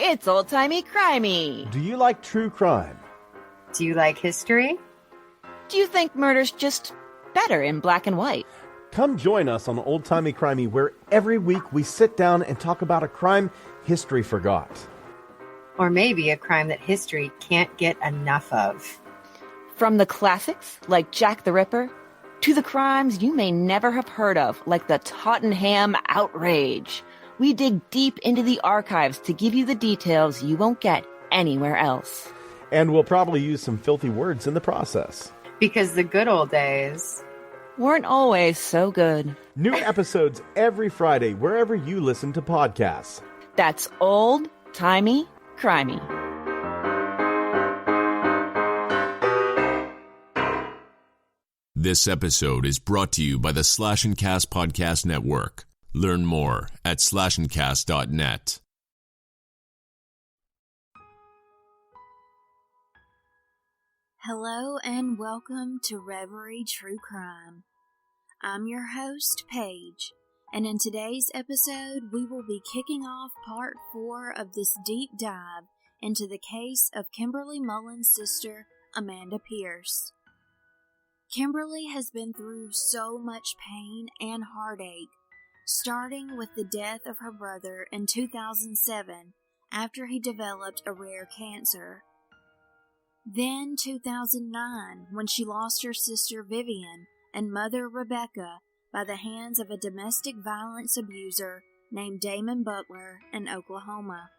It's old-timey crimey. Do you like true crime? Do you like history? Do you think murder's just better in black and white? Come join us on Old Timey Crimey, where every week we sit down and talk about a crime history forgot. Or maybe a crime that history can't get enough of. From the classics, like Jack the Ripper, to the crimes you may never have heard of, like the Tottenham outrage. We dig deep into the archives to give you the details you won't get anywhere else. And we'll probably use some filthy words in the process. Because the good old days weren't always so good. New episodes every Friday, wherever you listen to podcasts. That's Old Timey Crimey. This episode is brought to you by the Slash and Cast Podcast Network. Learn more at slashandcast.net. Hello and welcome to Reverie True Crime. I'm your host, Paige, and in today's episode we will be kicking off part 4 of this deep dive into the case of Kimberly Mullens' sister, Amanda Pierce. Kimberly has been through so much pain and heartache, starting with the death of her brother in 2007 after he developed a rare cancer. Then 2009, when she lost her sister Vivian and mother Rebecca by the hands of a domestic violence abuser named Damon Butler in Oklahoma.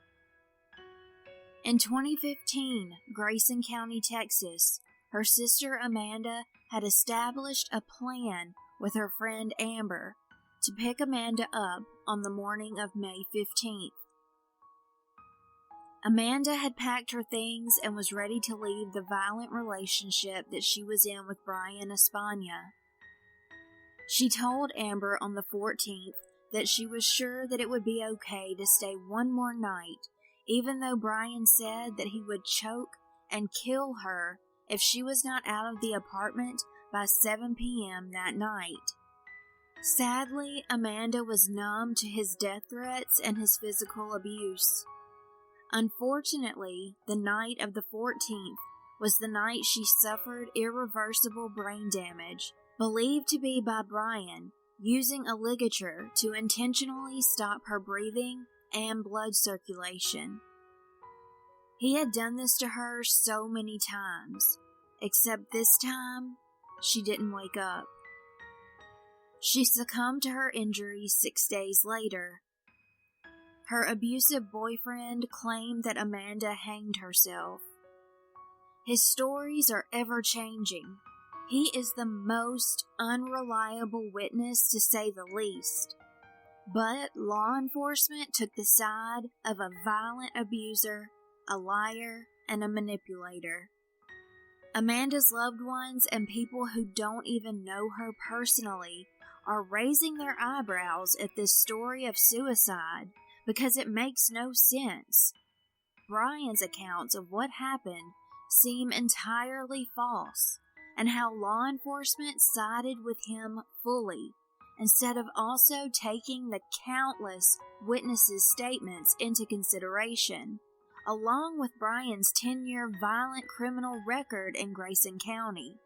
In 2015, Grayson County, Texas, her sister Amanda had established a plan with her friend Amber to pick Amanda up on the morning of May 15th. Amanda had packed her things and was ready to leave the violent relationship that she was in with Brian Espana. She told Amber on the 14th that she was sure that it would be okay to stay one more night, even though Brian said that he would choke and kill her if she was not out of the apartment by 7 p.m. that night. Sadly, Amanda was numb to his death threats and his physical abuse. Unfortunately, the night of the 14th was the night she suffered irreversible brain damage, believed to be by Brian, using a ligature to intentionally stop her breathing and blood circulation. He had done this to her so many times, except this time, she didn't wake up. She succumbed to her injuries 6 days later. Her abusive boyfriend claimed that Amanda hanged herself. His stories are ever-changing. He is the most unreliable witness, to say the least. But law enforcement took the side of a violent abuser, a liar, and a manipulator. Amanda's loved ones and people who don't even know her personally are raising their eyebrows at this story of suicide, because it makes no sense. Brian's accounts of what happened seem entirely false, and how law enforcement sided with him fully, instead of also taking the countless witnesses' statements into consideration, along with Brian's 10-year violent criminal record in Grayson County.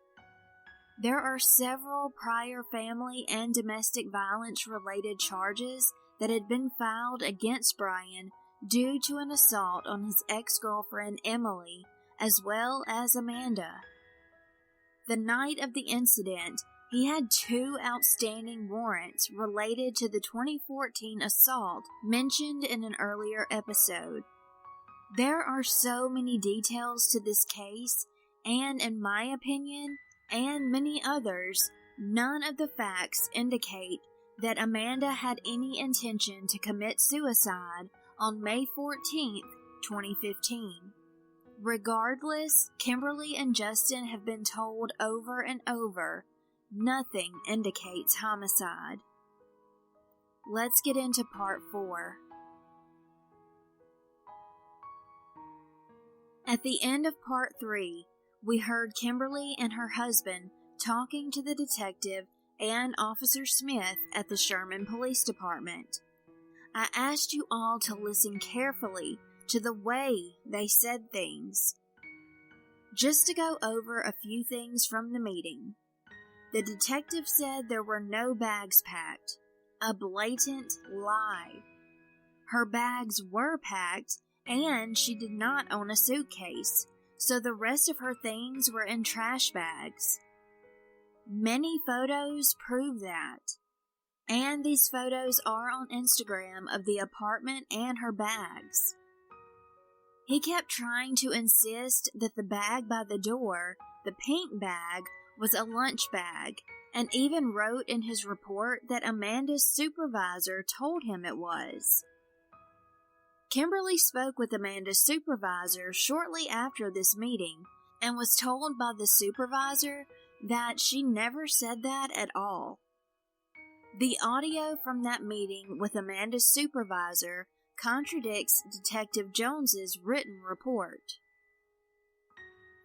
There are several prior family and domestic violence-related charges that had been filed against Brian due to an assault on his ex-girlfriend Emily, as well as Amanda. The night of the incident, he had 2 outstanding warrants related to the 2014 assault mentioned in an earlier episode. There are so many details to this case, and in my opinion, and many others, none of the facts indicate that Amanda had any intention to commit suicide on May 14th, 2015. Regardless, Kimberly and Justin have been told over and over, nothing indicates homicide. Let's get into part 4. At the end of part 3, we heard Kimberly and her husband talking to the detective and Officer Smith at the Sherman Police Department. I asked you all to listen carefully to the way they said things. Just to go over a few things from the meeting. The detective said there were no bags packed. A blatant lie. Her bags were packed, and she did not own a suitcase, so the rest of her things were in trash bags. Many photos prove that. And these photos are on Instagram of the apartment and her bags. He kept trying to insist that the bag by the door, the pink bag, was a lunch bag, and even wrote in his report that Amanda's supervisor told him it was. Kimberly spoke with Amanda's supervisor shortly after this meeting and was told by the supervisor that she never said that at all. The audio from that meeting with Amanda's supervisor contradicts Detective Jones's written report.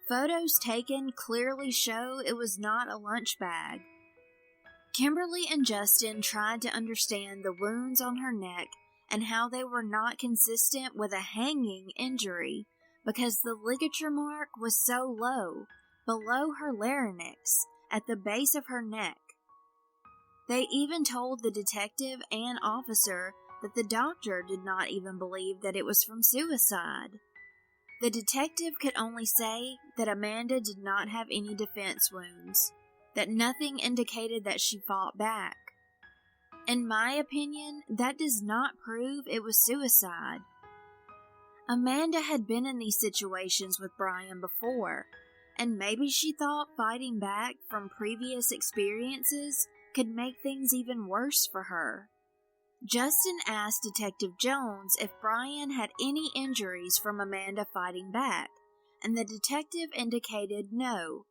Photos taken clearly show it was not a lunch bag. Kimberly and Justin tried to understand the wounds on her neck and how they were not consistent with a hanging injury because the ligature mark was so low, below her larynx, at the base of her neck. They even told the detective and officer that the doctor did not even believe that it was from suicide. The detective could only say that Amanda did not have any defense wounds, that nothing indicated that she fought back. In my opinion, that does not prove it was suicide. Amanda had been in these situations with Brian before, and maybe she thought fighting back from previous experiences could make things even worse for her. Justin asked Detective Jones if Brian had any injuries from Amanda fighting back, and the detective indicated no.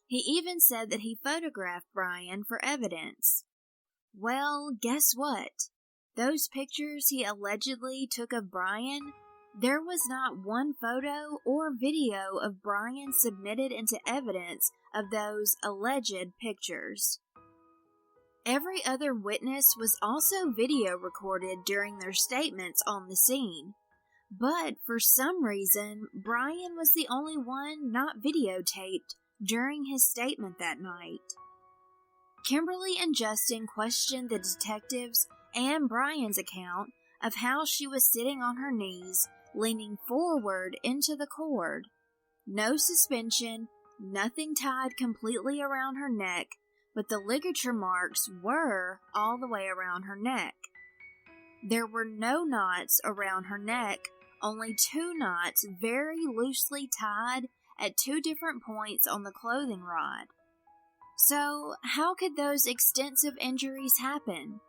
He even said that he photographed Brian for evidence. Well, guess what? Those pictures he allegedly took of Brian, there was not one photo or video of Brian submitted into evidence of those alleged pictures. Every other witness was also video recorded during their statements on the scene, but for some reason, Brian was the only one not videotaped during his statement that night. Kimberly and Justin questioned the detectives and Brian's account of how she was sitting on her knees, leaning forward into the cord. No suspension, nothing tied completely around her neck, but the ligature marks were all the way around her neck. There were no knots around her neck, only 2 knots very loosely tied at 2 different points on the clothing rod. So, how could those extensive injuries happen?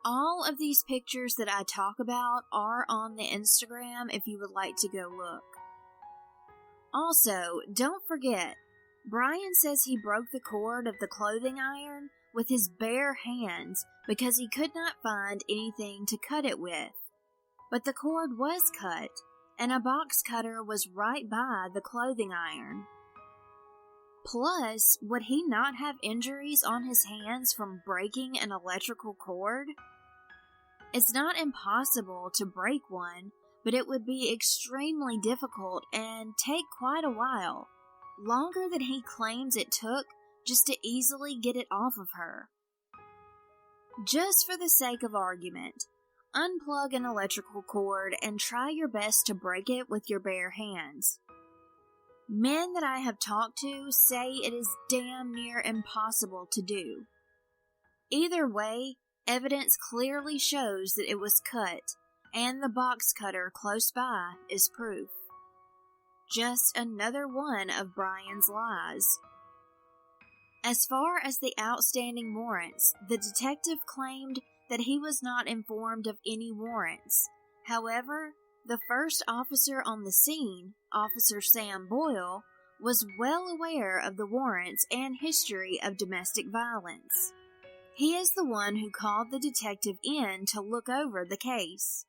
All of these pictures that I talk about are on the Instagram if you would like to go look. Also, don't forget, Brian says he broke the cord of the clothing iron with his bare hands because he could not find anything to cut it with. But the cord was cut, and a box cutter was right by the clothing iron. Plus, would he not have injuries on his hands from breaking an electrical cord? It's not impossible to break one, but it would be extremely difficult and take quite a while. Longer than he claims it took just to easily get it off of her. Just for the sake of argument, unplug an electrical cord and try your best to break it with your bare hands. Men that I have talked to say it is damn near impossible to do. Either way, evidence clearly shows that it was cut, and the box cutter close by is proof. Just another one of Brian's lies. As far as the outstanding warrants, the detective claimed that he was not informed of any warrants. However, the first officer on the scene, Officer Sam Boyle, was well aware of the warrants and history of domestic violence. He is the one who called the detective in to look over the case.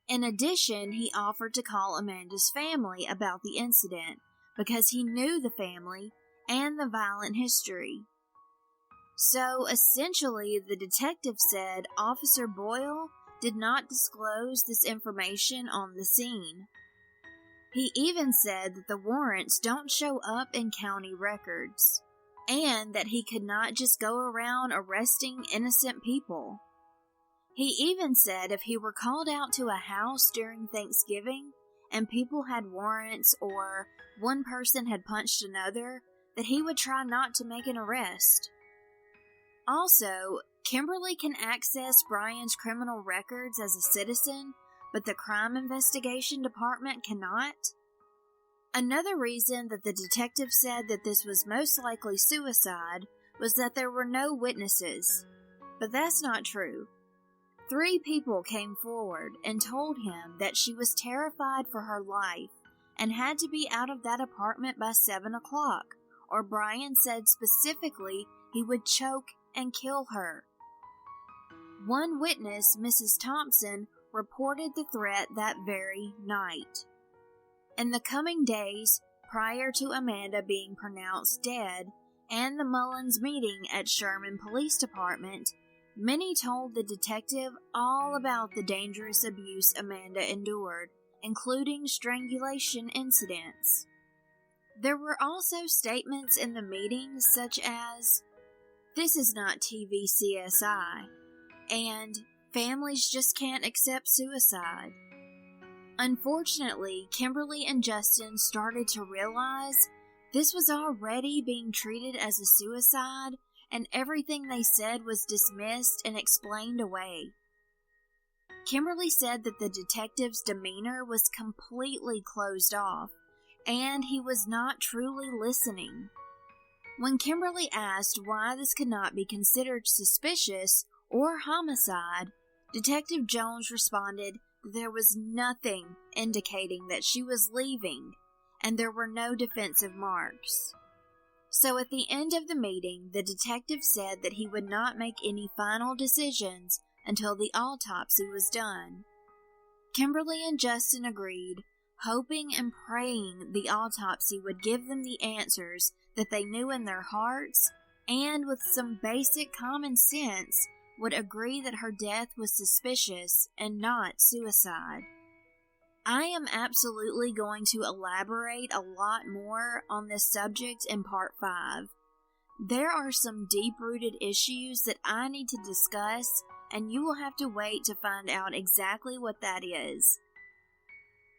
In addition, he offered to call Amanda's family about the incident because he knew the family and the violent history. So, essentially, the detective said Officer Boyle did not disclose this information on the scene. He even said that the warrants don't show up in county records, and that he could not just go around arresting innocent people. He even said if he were called out to a house during Thanksgiving and people had warrants or one person had punched another, that he would try not to make an arrest. Also, Kimberly can access Brian's criminal records as a citizen, but the crime investigation department cannot. Another reason that the detective said that this was most likely suicide was that there were no witnesses, but that's not true. 3 people came forward and told him that she was terrified for her life and had to be out of that apartment by 7 o'clock, or Brian said specifically he would choke and kill her. One witness, Mrs. Thompson, reported the threat that very night. In the coming days, prior to Amanda being pronounced dead and the Mullens meeting at Sherman Police Department, many told the detective all about the dangerous abuse Amanda endured, including strangulation incidents. There were also statements in the meetings such as, "This is not TV CSI," and "Families just can't accept suicide." Unfortunately, Kimberly and Justin started to realize this was already being treated as a suicide, and everything they said was dismissed and explained away. Kimberly said that the detective's demeanor was completely closed off, and he was not truly listening. When Kimberly asked why this could not be considered suspicious or homicide, Detective Jones responded that there was nothing indicating that she was leaving, and there were no defensive marks. So at the end of the meeting, the detective said that he would not make any final decisions until the autopsy was done. Kimberly and Justin agreed, hoping and praying the autopsy would give them the answers that they knew in their hearts, and with some basic common sense, would agree that her death was suspicious and not suicide. I am absolutely going to elaborate a lot more on this subject in Part 5. There are some deep-rooted issues that I need to discuss, and you will have to wait to find out exactly what that is.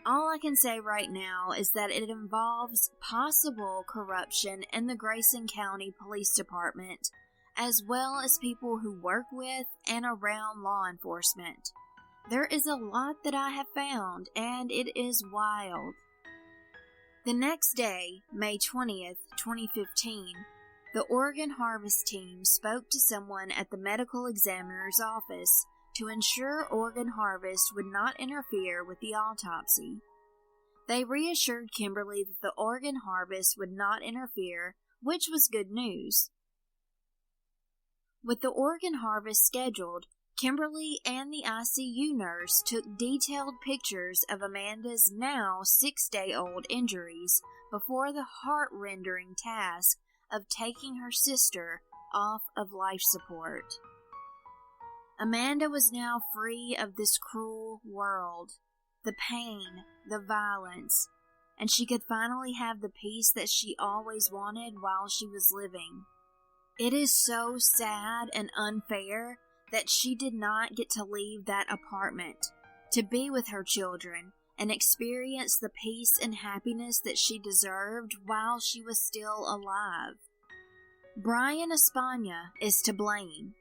All I can say right now is that it involves possible corruption in the Grayson County Police Department, as well as people who work with and around law enforcement. There is a lot that I have found, and it is wild. The next day, May 20th, 2015, the Oregon Harvest team spoke to someone at the medical examiner's office to ensure Oregon Harvest would not interfere with the autopsy. They reassured Kimberly that the Oregon Harvest would not interfere, which was good news. With the Oregon Harvest scheduled, Kimberly and the ICU nurse took detailed pictures of Amanda's now 6-day-old injuries before the heart-rending task of taking her sister off of life support. Amanda was now free of this cruel world, the pain, the violence, and she could finally have the peace that she always wanted while she was living. It is so sad and unfair that she did not get to leave that apartment, to be with her children, and experience the peace and happiness that she deserved while she was still alive. Brian Espana is to blame.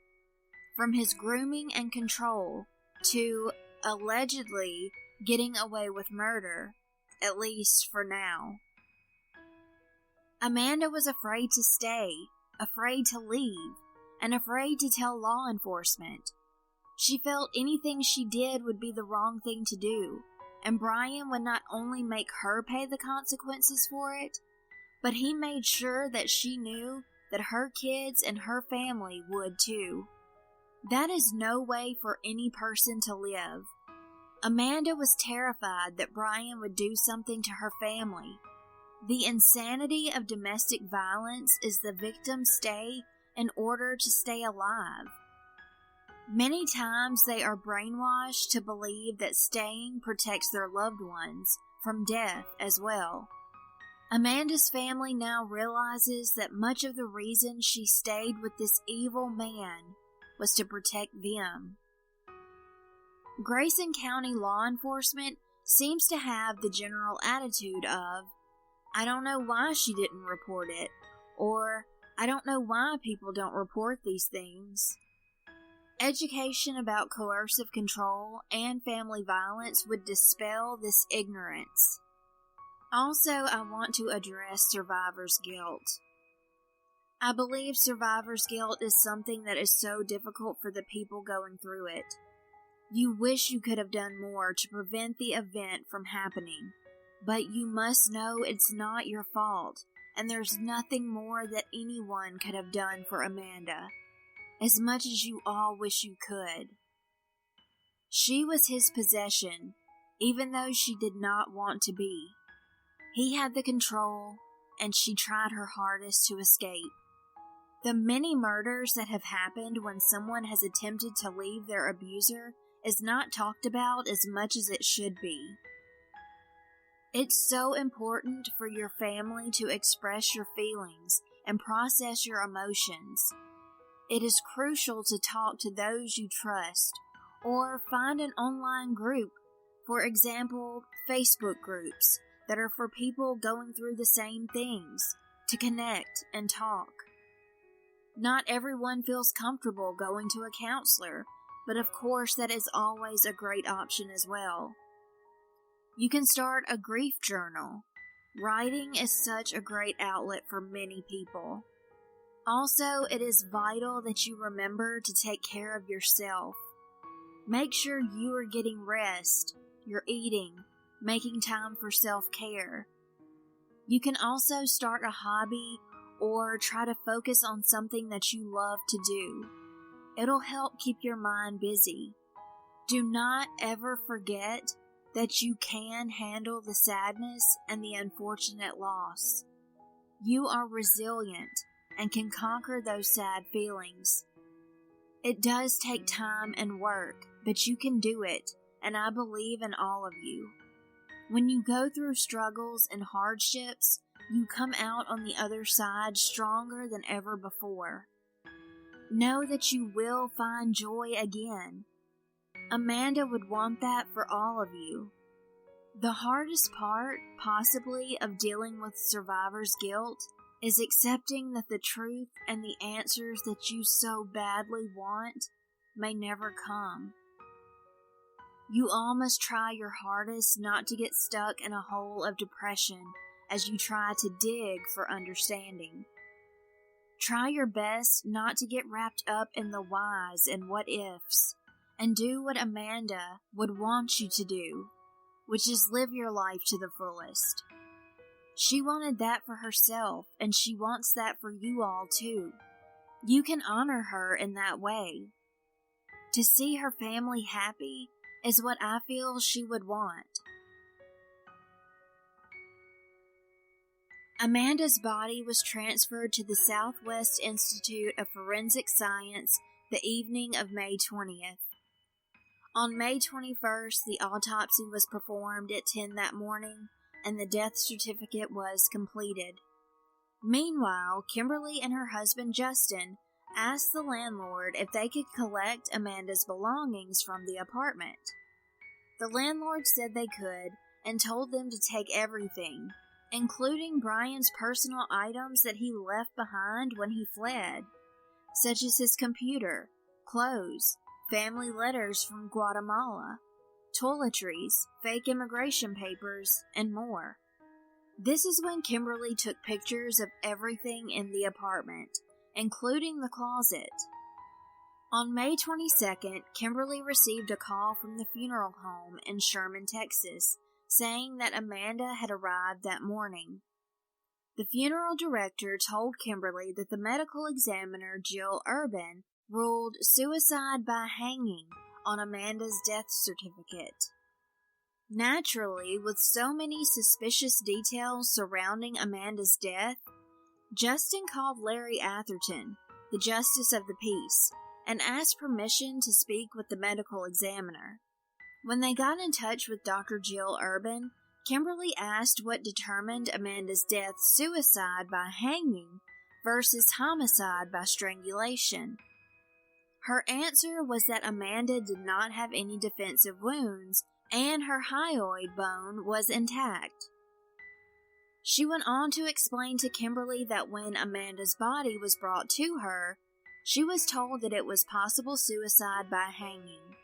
From his grooming and control to allegedly getting away with murder, at least for now. Amanda was afraid to stay, afraid to leave, and afraid to tell law enforcement. She felt anything she did would be the wrong thing to do, and Brian would not only make her pay the consequences for it, but he made sure that she knew that her kids and her family would too. That is no way for any person to live. Amanda was terrified that Brian would do something to her family. The insanity of domestic violence is the victim stay in order to stay alive. Many times they are brainwashed to believe that staying protects their loved ones from death as well. Amanda's family now realizes that much of the reason she stayed with this evil man was to protect them. Grayson County law enforcement seems to have the general attitude of, I don't know why she didn't report it, or I don't know why people don't report these things. Education about coercive control and family violence would dispel this ignorance. Also, I want to address survivor's guilt. I believe survivor's guilt is something that is so difficult for the people going through it. You wish you could have done more to prevent the event from happening, but you must know it's not your fault, and there's nothing more that anyone could have done for Amanda, as much as you all wish you could. She was his possession, even though she did not want to be. He had the control, and she tried her hardest to escape. The many murders that have happened when someone has attempted to leave their abuser is not talked about as much as it should be. It's so important for your family to express your feelings and process your emotions. It is crucial to talk to those you trust, or find an online group, for example, Facebook groups, that are for people going through the same things, to connect and talk. Not everyone feels comfortable going to a counselor, but of course that is always a great option as well. You can start a grief journal. Writing is such a great outlet for many people. Also, it is vital that you remember to take care of yourself. Make sure you are getting rest, you're eating, making time for self-care. You can also start a hobby or try to focus on something that you love to do. It'll help keep your mind busy. Do not ever forget that you can handle the sadness and the unfortunate loss. You are resilient and can conquer those sad feelings. It does take time and work, but you can do it, and I believe in all of you. When you go through struggles and hardships, you come out on the other side stronger than ever before. Know that you will find joy again. Amanda would want that for all of you. The hardest part, possibly, of dealing with survivor's guilt is accepting that the truth and the answers that you so badly want may never come. You all must try your hardest not to get stuck in a hole of depression as you try to dig for understanding. Try your best not to get wrapped up in the whys and what-ifs, and do what Amanda would want you to do, which is live your life to the fullest. She wanted that for herself, and she wants that for you all too. You can honor her in that way. To see her family happy is what I feel she would want. Amanda's body was transferred to the Southwest Institute of Forensic Science the evening of May 20th. On May 21st, the autopsy was performed at 10 that morning, and the death certificate was completed. Meanwhile, Kimberly and her husband Justin asked the landlord if they could collect Amanda's belongings from the apartment. The landlord said they could, and told them to take everything, including Brian's personal items that he left behind when he fled, such as his computer, clothes, family letters from Guatemala, toiletries, fake immigration papers, and more. This is when Kimberly took pictures of everything in the apartment, including the closet. On May 22nd, Kimberly received a call from the funeral home in Sherman, Texas, saying that Amanda had arrived that morning. The funeral director told Kimberly that the medical examiner, Jill Urban, ruled suicide by hanging on Amanda's death certificate. Naturally, with so many suspicious details surrounding Amanda's death, Justin called Larry Atherton, the Justice of the Peace, and asked permission to speak with the medical examiner. When they got in touch with Dr. Jill Urban, Kimberly asked what determined Amanda's death suicide by hanging versus homicide by strangulation. Her answer was that Amanda did not have any defensive wounds and her hyoid bone was intact. She went on to explain to Kimberly that when Amanda's body was brought to her, she was told that it was possible suicide by hanging.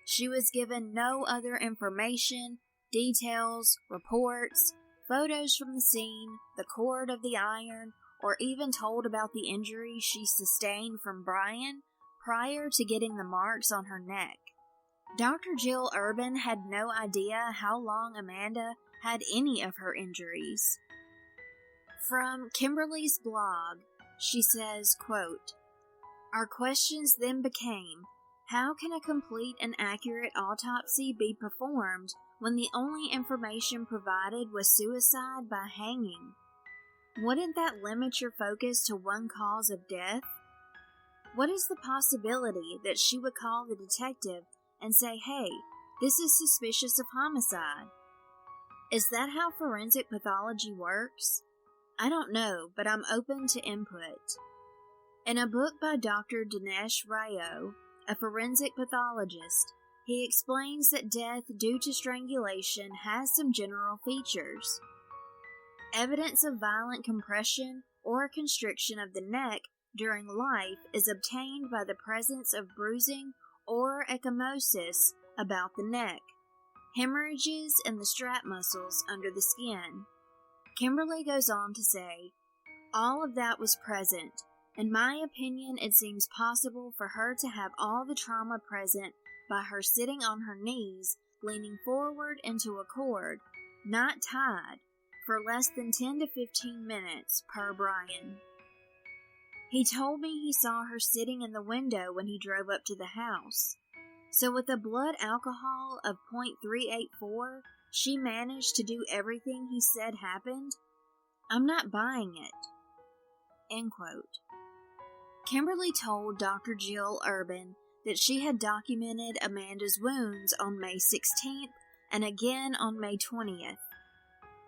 She was given no other information, details, reports, photos from the scene, the cord of the iron, or even told about the injury she sustained from Brian prior to getting the marks on her neck. Dr. Jill Urban had no idea how long Amanda had any of her injuries. From Kimberly's blog, she says, quote, "Our questions then became, how can a complete and accurate autopsy be performed when the only information provided was suicide by hanging? Wouldn't that limit your focus to one cause of death? What is the possibility that she would call the detective and say, hey, this is suspicious of homicide? Is that how forensic pathology works? I don't know, but I'm open to input." In a book by Dr. Dinesh Rao, a forensic pathologist, he explains that death due to strangulation has some general features. Evidence of violent compression or constriction of the neck during life is obtained by the presence of bruising or ecchymosis about the neck, hemorrhages in the strap muscles under the skin. Kimberly goes on to say, all of that was present. In my opinion, it seems possible for her to have all the trauma present by her sitting on her knees, leaning forward into a cord, not tied, for less than 10 to 15 minutes per Brian. He told me he saw her sitting in the window when he drove up to the house. So with a blood alcohol of 0.384, she managed to do everything he said happened? I'm not buying it." End quote. Kimberly told Dr. Jill Urban that she had documented Amanda's wounds on May 16th and again on May 20th.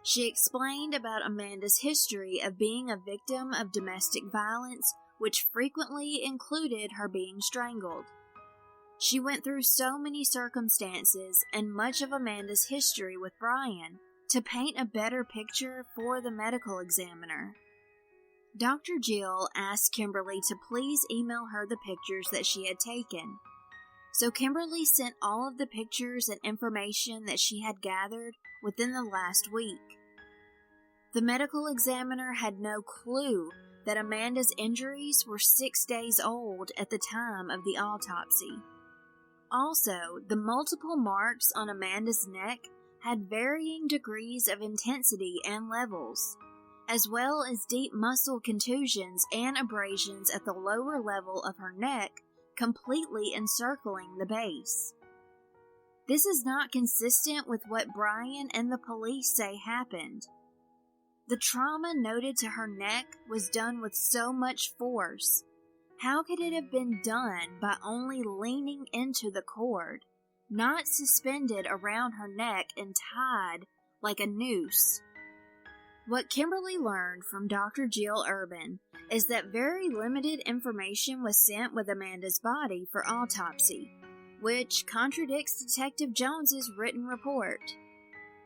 She explained about Amanda's history of being a victim of domestic violence, which frequently included her being strangled. She went through so many circumstances and much of Amanda's history with Brian to paint a better picture for the medical examiner. Dr. Jill asked Kimberly to please email her the pictures that she had taken. So Kimberly sent all of the pictures and information that she had gathered within the last week. The medical examiner had no clue that Amanda's injuries were 6 days old at the time of the autopsy. Also, the multiple marks on Amanda's neck had varying degrees of intensity and levels, as well as deep muscle contusions and abrasions at the lower level of her neck, completely encircling the base. This is not consistent with what Brian and the police say happened. The trauma noted to her neck was done with so much force. How could it have been done by only leaning into the cord, not suspended around her neck and tied like a noose? What Kimberly learned from Dr. Jill Urban is that very limited information was sent with Amanda's body for autopsy, which contradicts Detective Jones's written report.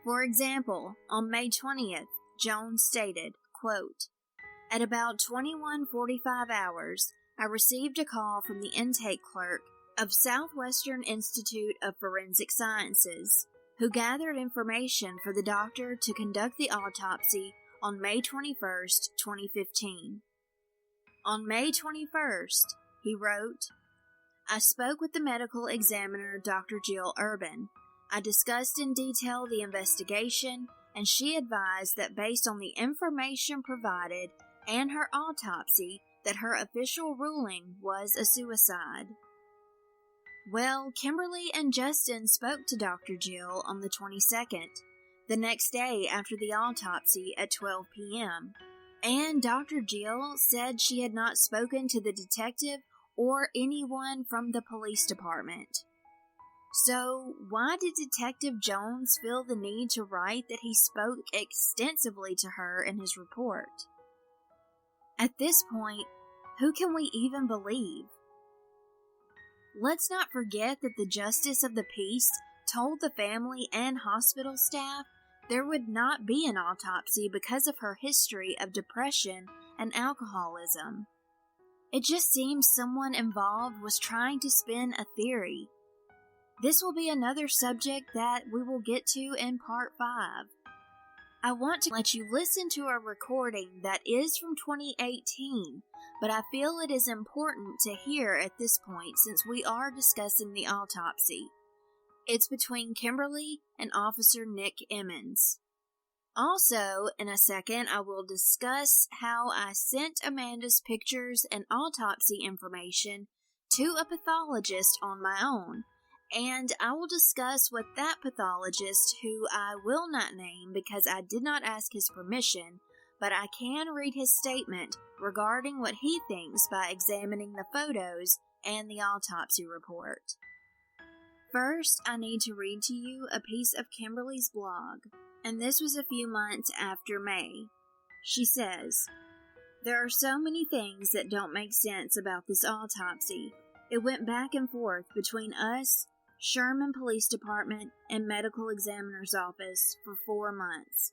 For example, on May 20th, Jones stated, quote, "At about 21:45 hours, I received a call from the intake clerk of Southwestern Institute of Forensic Sciences, who gathered information for the doctor to conduct the autopsy on May 21st, 2015. On May 21st, he wrote, I spoke with the medical examiner, Dr. Jill Urban. I discussed in detail the investigation, and she advised that based on the information provided and her autopsy, that her official ruling was a suicide. Well, Kimberly and Justin spoke to Dr. Jill on the 22nd, the next day after the autopsy at 12 p.m., and Dr. Jill said she had not spoken to the detective or anyone from the police department. So, why did Detective Jones feel the need to write that he spoke extensively to her in his report? At this point, who can we even believe? Let's not forget that the Justice of the Peace told the family and hospital staff there would not be an autopsy because of her history of depression and alcoholism. It just seems someone involved was trying to spin a theory. This will be another subject that we will get to in part 5. I want to let you listen to a recording that is from 2018, but I feel it is important to hear at this point since we are discussing the autopsy. It's between Kimberly and Officer Nick Emmons. Also, in a second, I will discuss how I sent Amanda's pictures and autopsy information to a pathologist on my own, and I will discuss what that pathologist, who I will not name because I did not ask his permission, but I can read his statement regarding what he thinks by examining the photos and the autopsy report. First, I need to read to you a piece of Kimberly's blog, and this was a few months after May. She says, "There are so many things that don't make sense about this autopsy. It went back and forth between us, Sherman Police Department, and Medical Examiner's Office for 4 months.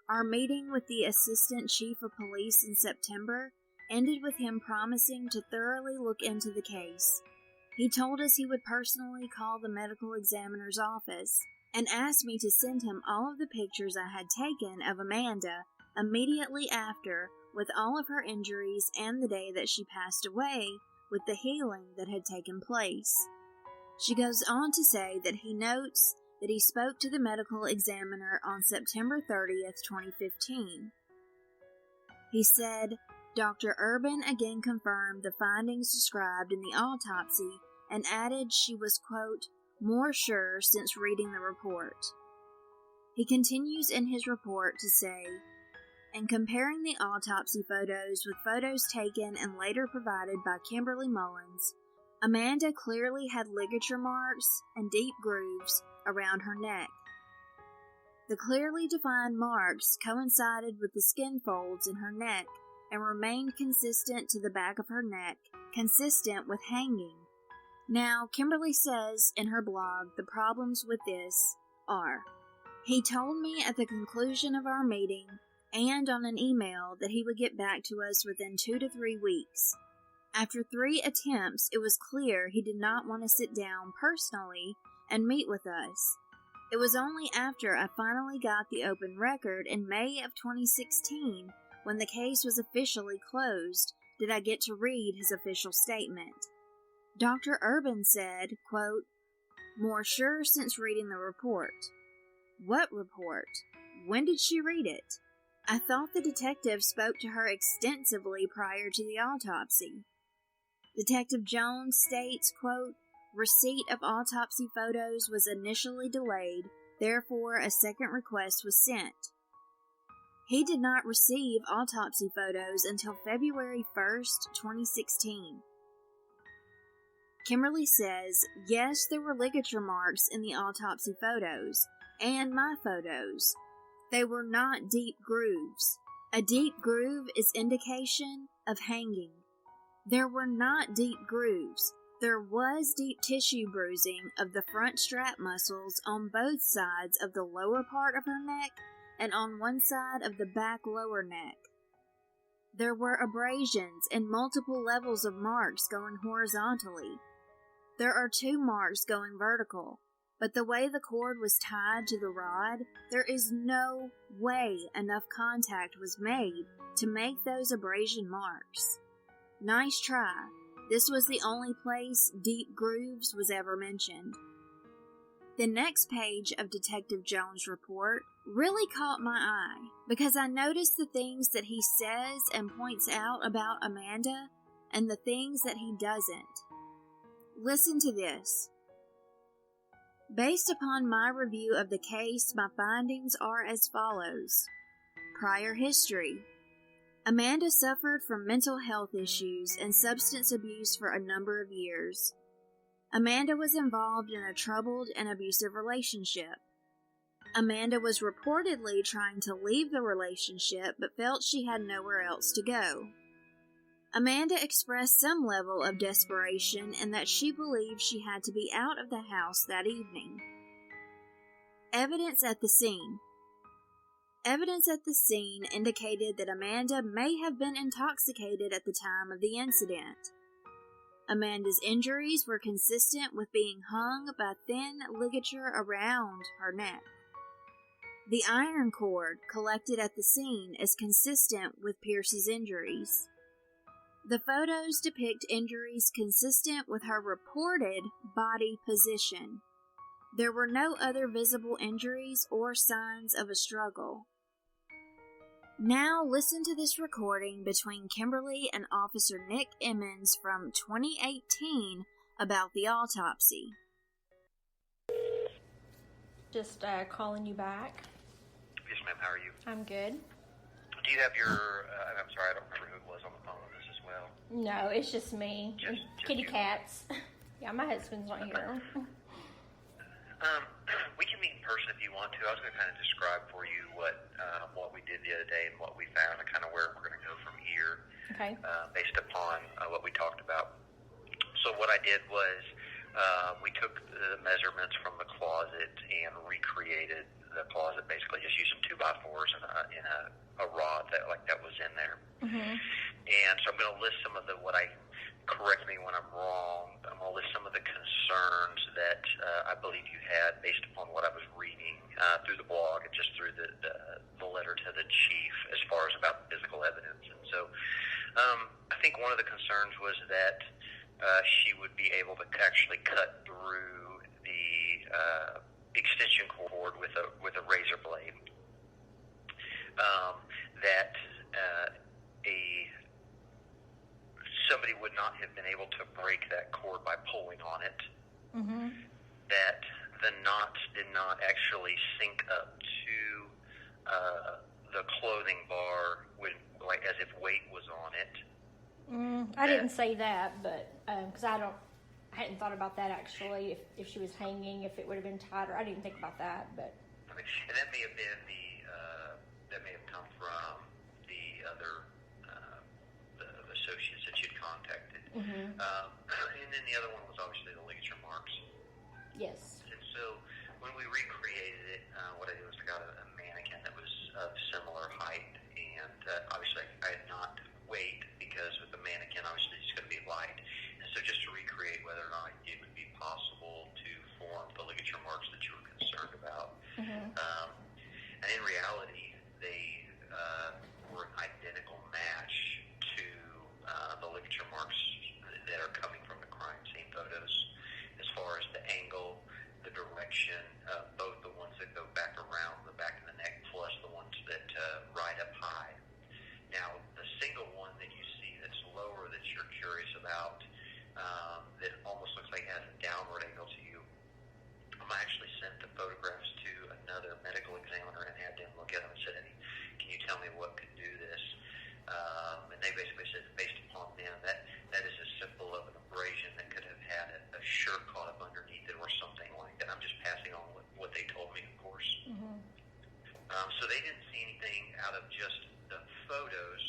Our meeting with the Assistant Chief of Police in September ended with him promising to thoroughly look into the case. He told us he would personally call the Medical Examiner's Office and asked me to send him all of the pictures I had taken of Amanda immediately after, with all of her injuries and the day that she passed away, with the healing that had taken place." She goes on to say that he notes that he spoke to the medical examiner on September 30th, 2015. He said, "Dr. Urban again confirmed the findings described in the autopsy and added she was, quote, more sure since reading the report." He continues in his report to say, "And comparing the autopsy photos with photos taken and later provided by Kimberly Mullens, Amanda clearly had ligature marks and deep grooves around her neck. The clearly defined marks coincided with the skin folds in her neck and remained consistent to the back of her neck, consistent with hanging. Now, Kimberly says in her blog the problems with this are, he told me at the conclusion of our meeting and on an email that he would get back to us within 2 to 3 weeks. After 3 attempts, it was clear he did not want to sit down personally and meet with us. It was only after I finally got the open record in May of 2016, when the case was officially closed, did I get to read his official statement. Dr. Urban said, quote, more sure since reading the report. What report? When did she read it? I thought the detective spoke to her extensively prior to the autopsy. Detective Jones states, quote, receipt of autopsy photos was initially delayed, therefore a second request was sent. He did not receive autopsy photos until February 1st, 2016. Kimberly says, yes, there were ligature marks in the autopsy photos, and my photos. They were not deep grooves. A deep groove is indication of hanging. There were not deep grooves. There was deep tissue bruising of the front strap muscles on both sides of the lower part of her neck and on one side of the back lower neck. There were abrasions and multiple levels of marks going horizontally. There are 2 marks going vertical, but the way the cord was tied to the rod, there is no way enough contact was made to make those abrasion marks. Nice try. This was the only place deep grooves was ever mentioned. The next page of Detective Jones' report really caught my eye because I noticed the things that he says and points out about Amanda and the things that he doesn't. Listen to this. Based upon my review of the case, my findings are as follows. Prior history. Amanda suffered from mental health issues and substance abuse for a number of years. Amanda was involved in a troubled and abusive relationship. Amanda was reportedly trying to leave the relationship but felt she had nowhere else to go. Amanda expressed some level of desperation and that she believed she had to be out of the house that evening. Evidence at the scene. Evidence at the scene indicated that Amanda may have been intoxicated at the time of the incident. Amanda's injuries were consistent with being hung by thin ligature around her neck. The iron cord collected at the scene is consistent with Pierce's injuries. The photos depict injuries consistent with her reported body position. There were no other visible injuries or signs of a struggle. Now listen to this recording between Kimberly and Officer Nick Emmons from 2018 about the autopsy. Just calling you back. Yes, ma'am. How are you? I'm good. Do you have your, I'm sorry, I don't remember who it was on the phone with us as well. No, it's just me. Just Kitty you. cats. Yeah, my husband's not here. We can meet in person if you want to. I was going to kind of describe for you what we did the other day and what we found and kind of where we're going to go from here. Okay. Based upon what we talked about. So what I did was we took the measurements from the closet and recreated the closet, basically just using 2x4s in a rod that was in there. Mm-hmm. And so I'm going to list some of correct me when I'm wrong, I'm going to list some of the concerns that I believe you had based upon what I was reading through the blog and just through the letter to the chief as far as about the physical evidence. And so I think one of the concerns was that she would be able to actually cut through the extension cord with a razor blade. That somebody would not have been able to break that cord by pulling on it. Mm-hmm. That the knots did not actually sink up to the clothing bar like as if weight was on it. I didn't say that, but because I hadn't thought about that actually. If she was hanging, if it would have been tighter, I didn't think about that. But and that may have been that may have come from the other the associates that you'd contacted. Mm-hmm. And then the other one was obviously the ligature marks. yes. And so when we recreated it, what I did was I got a mannequin that was of similar height, and obviously I had not weight because with the mannequin obviously it's going to be light. And so just to recreate whether or not it would be possible to form the ligature marks that you were concerned about. Mm-hmm. And in reality, they were an identical match to the ligature marks that are coming from the crime scene photos as far as the angle, the direction, both the ones that go back around the back of the neck plus the ones that ride up high. Now, the single one that you see that's lower that you're curious about, that almost looks like it has a downward angle to you, I actually sent the photographs to another medical examiner and had them look at them and said, hey, can you tell me what could do this? And they basically said, based upon them, that is as simple of an abrasion that could have had a shirt caught up underneath it or something like that. I'm just passing on what they told me, of course. Mm-hmm. So they didn't see anything out of just the photos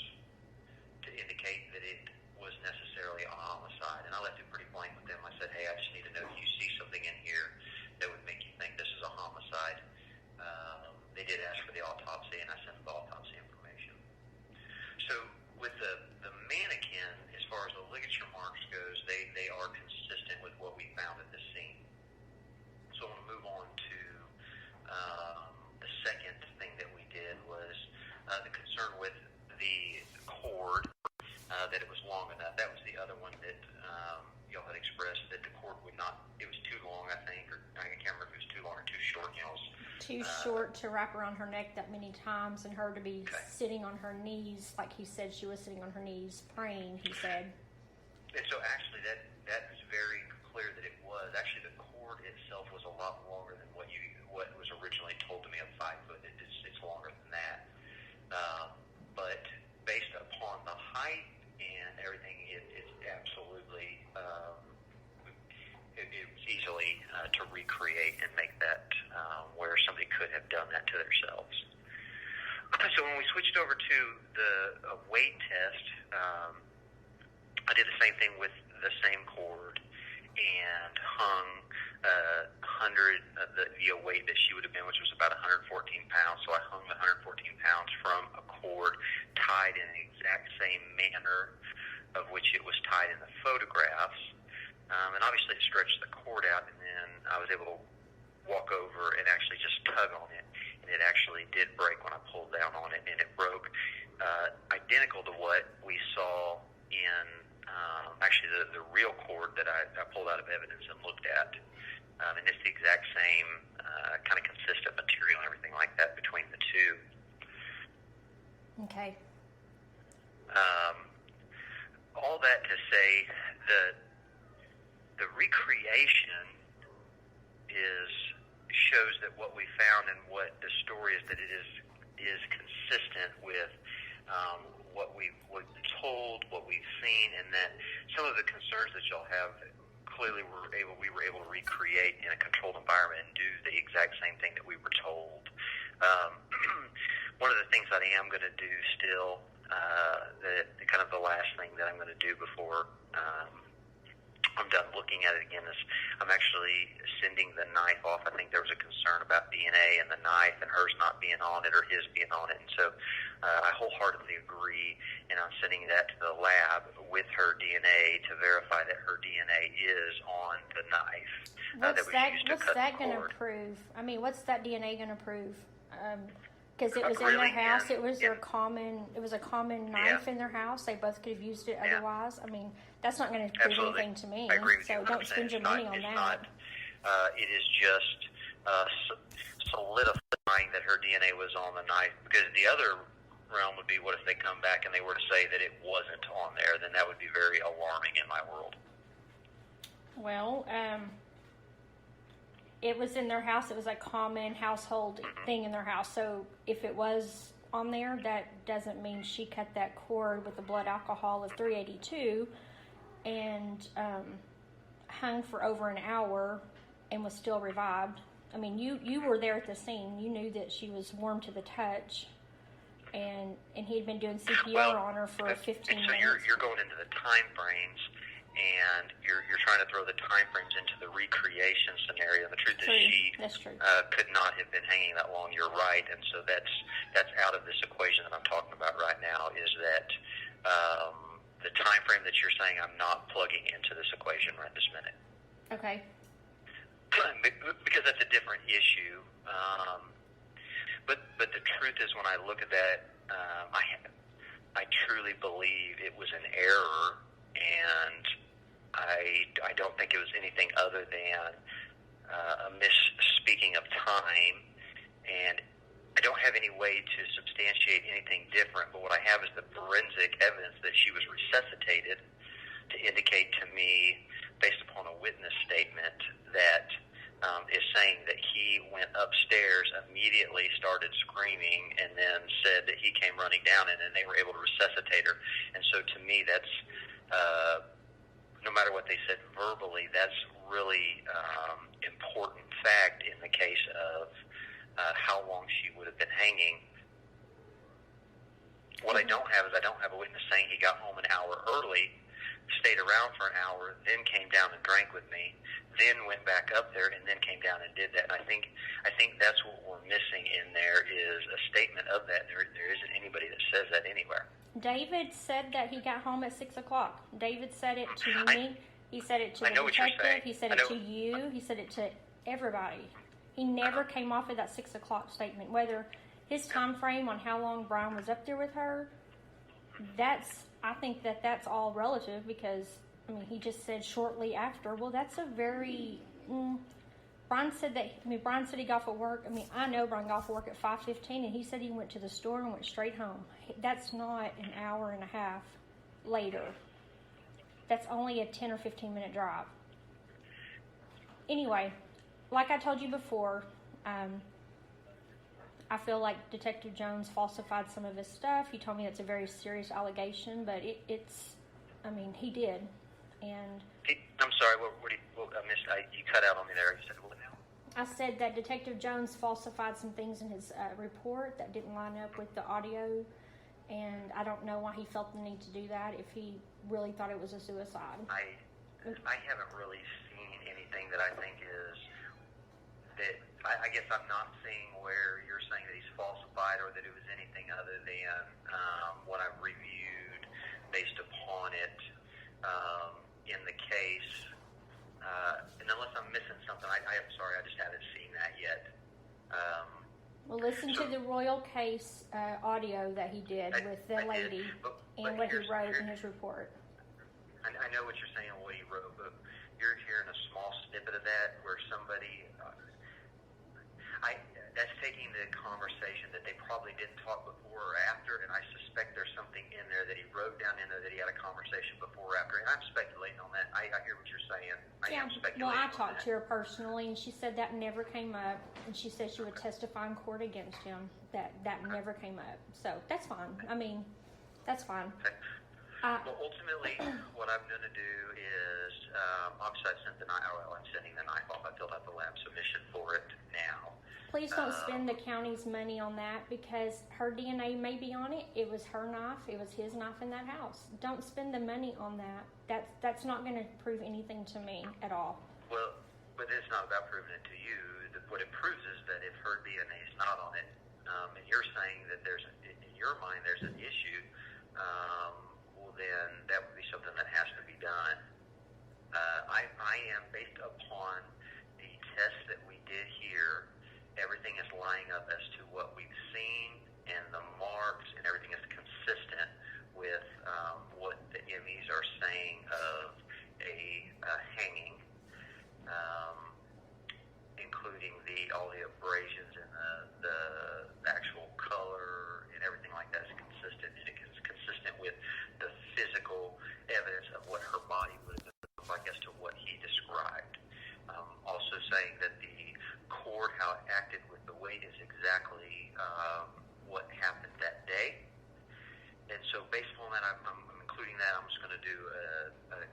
to indicate that it was necessarily a homicide. And I left it pretty blank with them. I said, hey, I just need to know if you see something in here that would make you think this is a homicide. They did ask for the autopsy, and I sent them the autopsy information. So with the mannequin, as far as the ligature marks goes, they are consistent with what we found at the scene. So I want to move on to the second thing that we did was the concern with the cord, that it was long enough. That was the other one that y'all had expressed that the cord would not, it was too long, I think, or I can't remember if it was too long or too short. You know, Too short to wrap around her neck that many times, and her to be sitting on her knees, like he said she was sitting on her knees praying, he said. And so actually that was very clear that it was. Actually the cord itself was a lot longer than what was originally told to me of 5 foot. It's longer than that. But based recreate and make that where somebody could have done that to themselves. So when we switched over to the weight test, I did the same thing with the same cord and hung 100 the weight that she would have been, which was about 114 pounds. So I hung the 114 pounds from a cord tied in the exact same manner of which it was tied in the photographs. And obviously it stretched the cord out, and then I was able to walk over and actually just tug on it. And it actually did break when I pulled down on it, and it broke identical to what we saw in actually the real cord that I pulled out of evidence and looked at. And it's the exact same kind of consistent material and everything like that between the two. Okay. All that to say the recreation shows that what we found and what the story is, that it is consistent with what we've told, what we've seen, and that some of the concerns that y'all have, clearly we were able to recreate in a controlled environment and do the exact same thing that we were told. One of the things that I am going to do still, kind of the last thing that I'm going to do before I'm done looking at it again, is I'm actually sending the knife off. I think there was a concern about DNA and the knife and hers not being on it or his being on it, and so I wholeheartedly agree, and I'm sending that to the lab with her DNA to verify that her DNA is on the knife. What's that going to prove? I mean, what's that DNA going to prove? Because it was in their house. It was a common knife in their house. They both could have used it otherwise. I mean, that's not going to prove anything to me. I agree with so you. don't spend your money on that. It is just solidifying that her DNA was on the knife, because the other realm would be, what if they come back and they were to say that it wasn't on there? Then that would be very alarming in my world. Well, it was in their house. It was a common household thing in their house. So if it was on there, that doesn't mean she cut that cord with the blood alcohol of 382 and hung for over an hour and was still revived. I mean, you were there at the scene. You knew that she was warm to the touch, and he had been doing CPR on her for 15 minutes. So you're going into the time frames, and you're trying to throw the time frames into the recreation scenario. And the truth is, she could not have been hanging that long. You're right, and so that's out of this equation that I'm talking about right now. Is that the time frame that you're saying I'm not plugging into this equation right this minute? Okay. Because that's a different issue. But the truth is, when I look at that, I truly believe it was an error, and I don't think it was anything other than a misspeaking of time, and I don't have any way to substantiate anything different, but what I have is the forensic evidence that she was resuscitated to indicate to me, based upon a witness statement, that is saying that he went upstairs, immediately started screaming, and then said that he came running down, and then they were able to resuscitate her. And so to me, that's, no matter what they said verbally, that's really important fact in the case of how long she would have been hanging. What I don't have is I don't have a witness saying he got home an hour early, stayed around for an hour, then came down and drank with me, then went back up there, and then came down and did that. And I think that's what we're missing in there, is a statement of that. There isn't anybody that says that anywhere. David said that he got home at 6 o'clock. David said it to me. He said it to the detective. He said it to you. He said it to everybody. He never came off of that 6 o'clock statement. Whether his time frame on how long Brian was up there with her, I think that's all relative, because, I mean, he just said shortly after. Well, that's a very... Brian said he got off at work. I mean, I know Brian got off work at 5:15, and he said he went to the store and went straight home. That's not an hour and a half later. That's only a 10 or 15 minute drive. Anyway, like I told you before, I feel like Detective Jones falsified some of his stuff. He told me it's a very serious allegation, but he did. And I'm sorry, what I missed. You cut out on me there. You said what now? I said that Detective Jones falsified some things in his report that didn't line up with the audio, and I don't know why he felt the need to do that if he really thought it was a suicide. I haven't really seen anything that I think is that. I guess I'm not seeing where you're saying that he's falsified or that it was anything other than what I've reviewed based upon it in the case. And unless I'm missing something, I'm sorry, I just haven't seen that yet. Well, listen to the Royal Case audio that he did with the lady and what he wrote in his report. I know what you're saying, what he wrote, but you're hearing a small snippet of that where somebody... that's taking the conversation that they probably didn't talk before or after, and I suspect there's something in there that he wrote down in there that he had a conversation before or after, and I'm speculating on that. I hear what you're saying. I am speculating. Well, I talked to her personally, and she said that never came up, and she said she would testify in court against him. That never came up. So that's fine. I mean, that's fine. Okay. Well, ultimately, what I'm going to do is, obviously I'm sending the knife off. I filled out the lab submission for it now. Please don't spend the county's money on that because her DNA may be on it. It was her knife. It was his knife in that house. Don't spend the money on that. That's not going to prove anything to me at all. Well, but it's not about proving it to you. What it proves is that if her DNA is not on it, and you're saying that in your mind there's an issue, well then that would be something that has to be done. I am, based upon the tests that we did here, everything is lining up as to what we've seen, and the marks and everything is consistent with what the MEs are saying of a hanging, including all the abrasions and the actual color and everything like that is consistent, and it is consistent with the physical evidence of what her body would look like as to what he described. Also saying that the cord, how it acted with the weight, is exactly what happened that day. And so based on that, I'm including that. I'm just going to do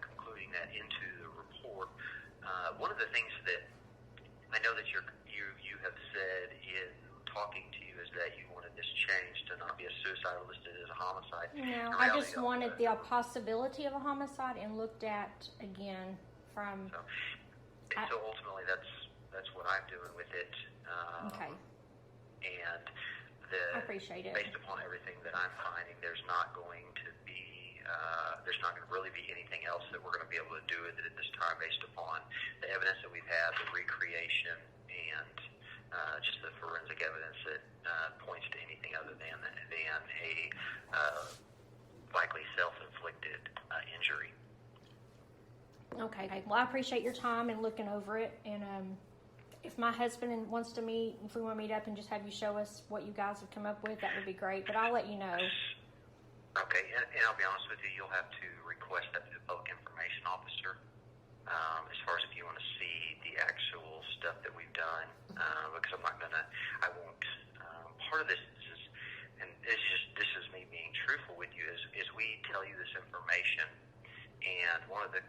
concluding that into the report. One of the things that I know that you have said in talking to you is that you wanted this change to not be a suicide, listed as a homicide. No, I just wanted the possibility of a homicide and looked at again from... So ultimately that's what I'm doing with it. Okay. And I appreciate it. Based upon everything that I'm finding, there's not going to really be anything else that we're going to be able to do with it at this time, based upon the evidence that we've had, the recreation, and just the forensic evidence that points to anything other than a likely self-inflicted injury. Okay. Well, I appreciate your time and looking over it. And if my husband wants to meet, if we want to meet up and just have you show us what you guys have come up with, that would be great. But I'll let you know. Okay. And I'll be honest with you, you'll have to request that to the public information officer as far as if you want to see the actual stuff that we've done. Because I won't. Part of this is, and this is me being truthful with you, is we tell you this information, and one of the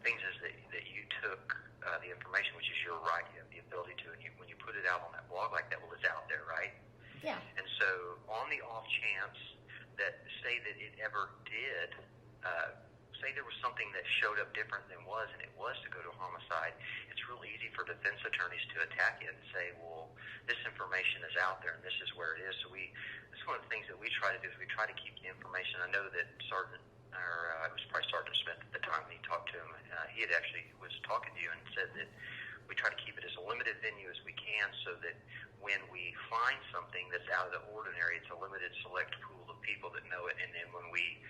things is that you took the information, which is your right, you have the ability to, and when you put it out on that blog like that, well, it's out there, right? Yeah. And so on the off chance that, say that it ever did, say there was something that showed up different than was, and it was to go to homicide, it's real easy for defense attorneys to attack it and say, well, this information is out there and this is where it is. So it's one of the things that we try to do, is we try to keep the information. I know that it was probably Sergeant Smith at the time when he talked to him, he had actually was talking to you and said that we try to keep it as a limited venue as we can, so that when we find something that's out of the ordinary, it's a limited select pool of people that know it, and then when we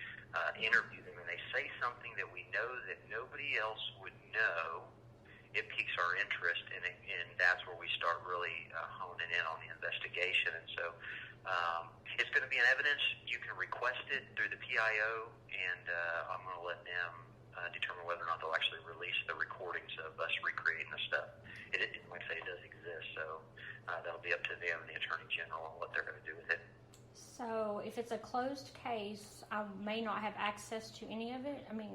interview them and they say something that we know that nobody else would know, it piques our interest, and that's where we start really honing in on the investigation. And so it's going to be an evidence. You can request it through the PIO, and I'm going to let them determine whether or not they'll actually release the recordings of us recreating the stuff. Like I say, it does exist, so that'll be up to them and the Attorney General on what they're going to do with it. So if it's a closed case, I may not have access to any of it. I mean,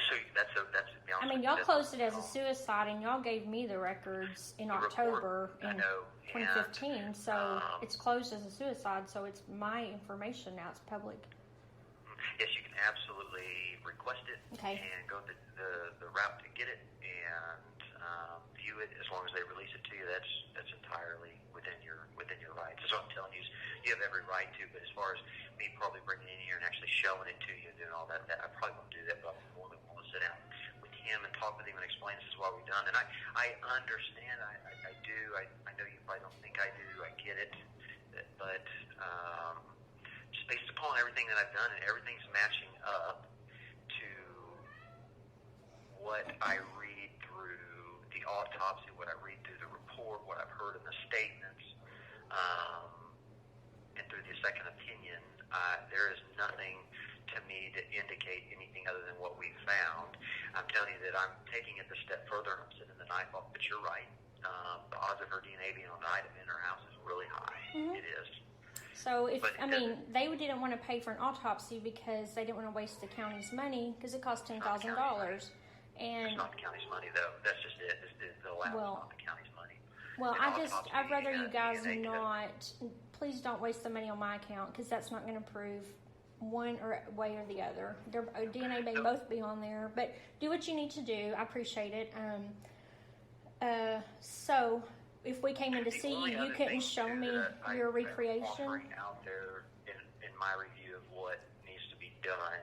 so that's I mean, y'all closed it as a suicide, and y'all gave me the records in October in 2015. So it's closed as a suicide. So it's my information now. It's public. Yes, you can absolutely request it and go the route to get it and view it. As long as they release it to you, that's entirely within your rights. That's what I'm telling you. You have every right to. But as far as me probably bringing it in here and actually showing it to you and doing all that I probably won't do that. But I'm more than willing to sit down with him and talk with him and explain this is what we've done. And I understand. I do. I know you probably don't think I do. I get it. But just based upon everything that I've done, and everything's matching up to what I read through the autopsy, what I read through the report, what I've heard in the statements, and through the second opinion, there is nothing to me to indicate anything other than what we found. I'm telling you that I'm taking it a step further, and I'm sending the knife off, but you're right. The odds of her DNA being on the item in her house is really high. Mm-hmm. It is. So, they didn't want to pay for an autopsy because they didn't want to waste the county's money because it cost $10,000. And it's not the county's money, though. That's just it. It's the allowance, not the county's money. Well, I'd rather you guys not. Please don't waste the money on my account because that's not going to prove one way or the other. Their DNA may both be on there, but do what you need to do. I appreciate it. So if we came in to see you, you couldn't show me your recreation. Out there in my review of what needs to be done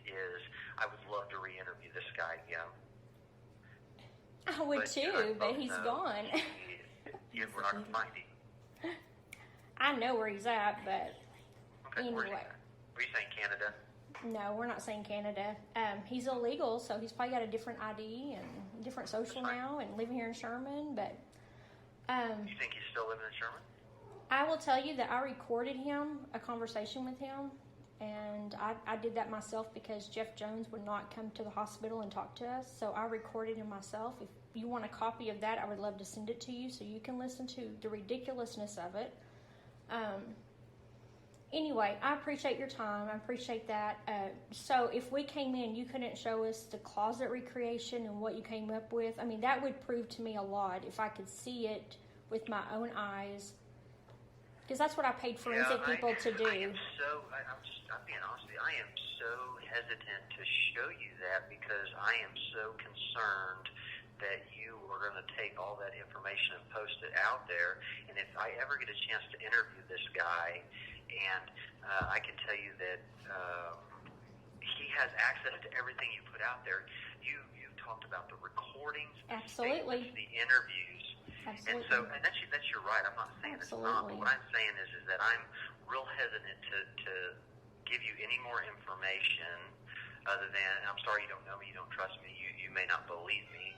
is I would love to re-interview this guy again. I would too, but he's gone. We're not going to find him. I know where he's at, but anyway. Are you saying Canada? No, we're not saying Canada. He's illegal, so he's probably got a different ID and different social now and living here in Sherman, but... you think he's still living in Sherman? I will tell you that I recorded a conversation with him, and I did that myself because Jeff Jones would not come to the hospital and talk to us, so I recorded him myself. If you want a copy of that, I would love to send it to you so you can listen to the ridiculousness of it. Anyway, I appreciate your time. I appreciate that. So if we came in, you couldn't show us the closet recreation and what you came up with. I mean, that would prove to me a lot if I could see it with my own eyes. Because that's what I paid forensic people to do. I'm being honest with you, I am so hesitant to show you that because I am so concerned that you are going to take all that information and post it out there. And if I ever get a chance to interview this guy, and I can tell you that he has access to everything you put out there. You talked about the recordings, absolutely, the interviews, absolutely. and that's you're right. I'm not saying it's not, but what I'm saying is that I'm real hesitant to give you any more information other than I'm sorry you don't know me, you don't trust me, you may not believe me,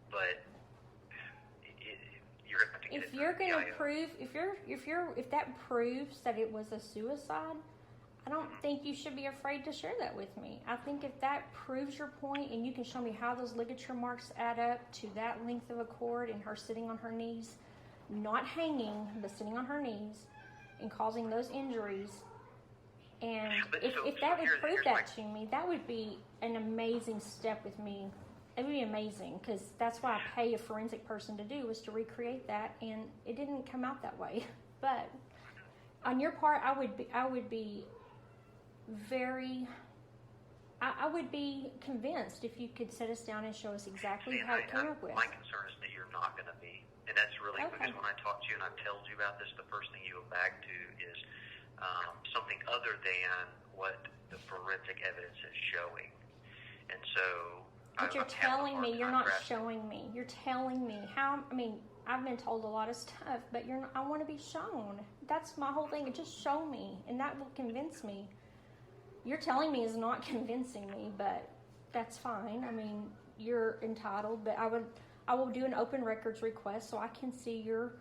but. If that proves that it was a suicide, I don't think you should be afraid to share that with me. I think if that proves your point and you can show me how those ligature marks add up to that length of a cord and her sitting on her knees, not hanging, but sitting on her knees and causing those injuries, and if that would prove that to me, that would be an amazing step with me. It would be amazing because that's what I pay a forensic person to do is to recreate that, and it didn't come out that way. But on your part, I would be convinced if you could sit us down and show us exactly how it came up with. My concern is that you're not going to be, and that's really because when I talked to you and I've told you about this, the first thing you go back to is something other than what the forensic evidence is showing, and so. But you're telling me, you're not showing me. You're telling me how, I mean, I've been told a lot of stuff, but I want to be shown. That's my whole thing. Just show me, and that will convince me. You're telling me is not convincing me, but that's fine. I mean, you're entitled, but I will do an open records request so I can see your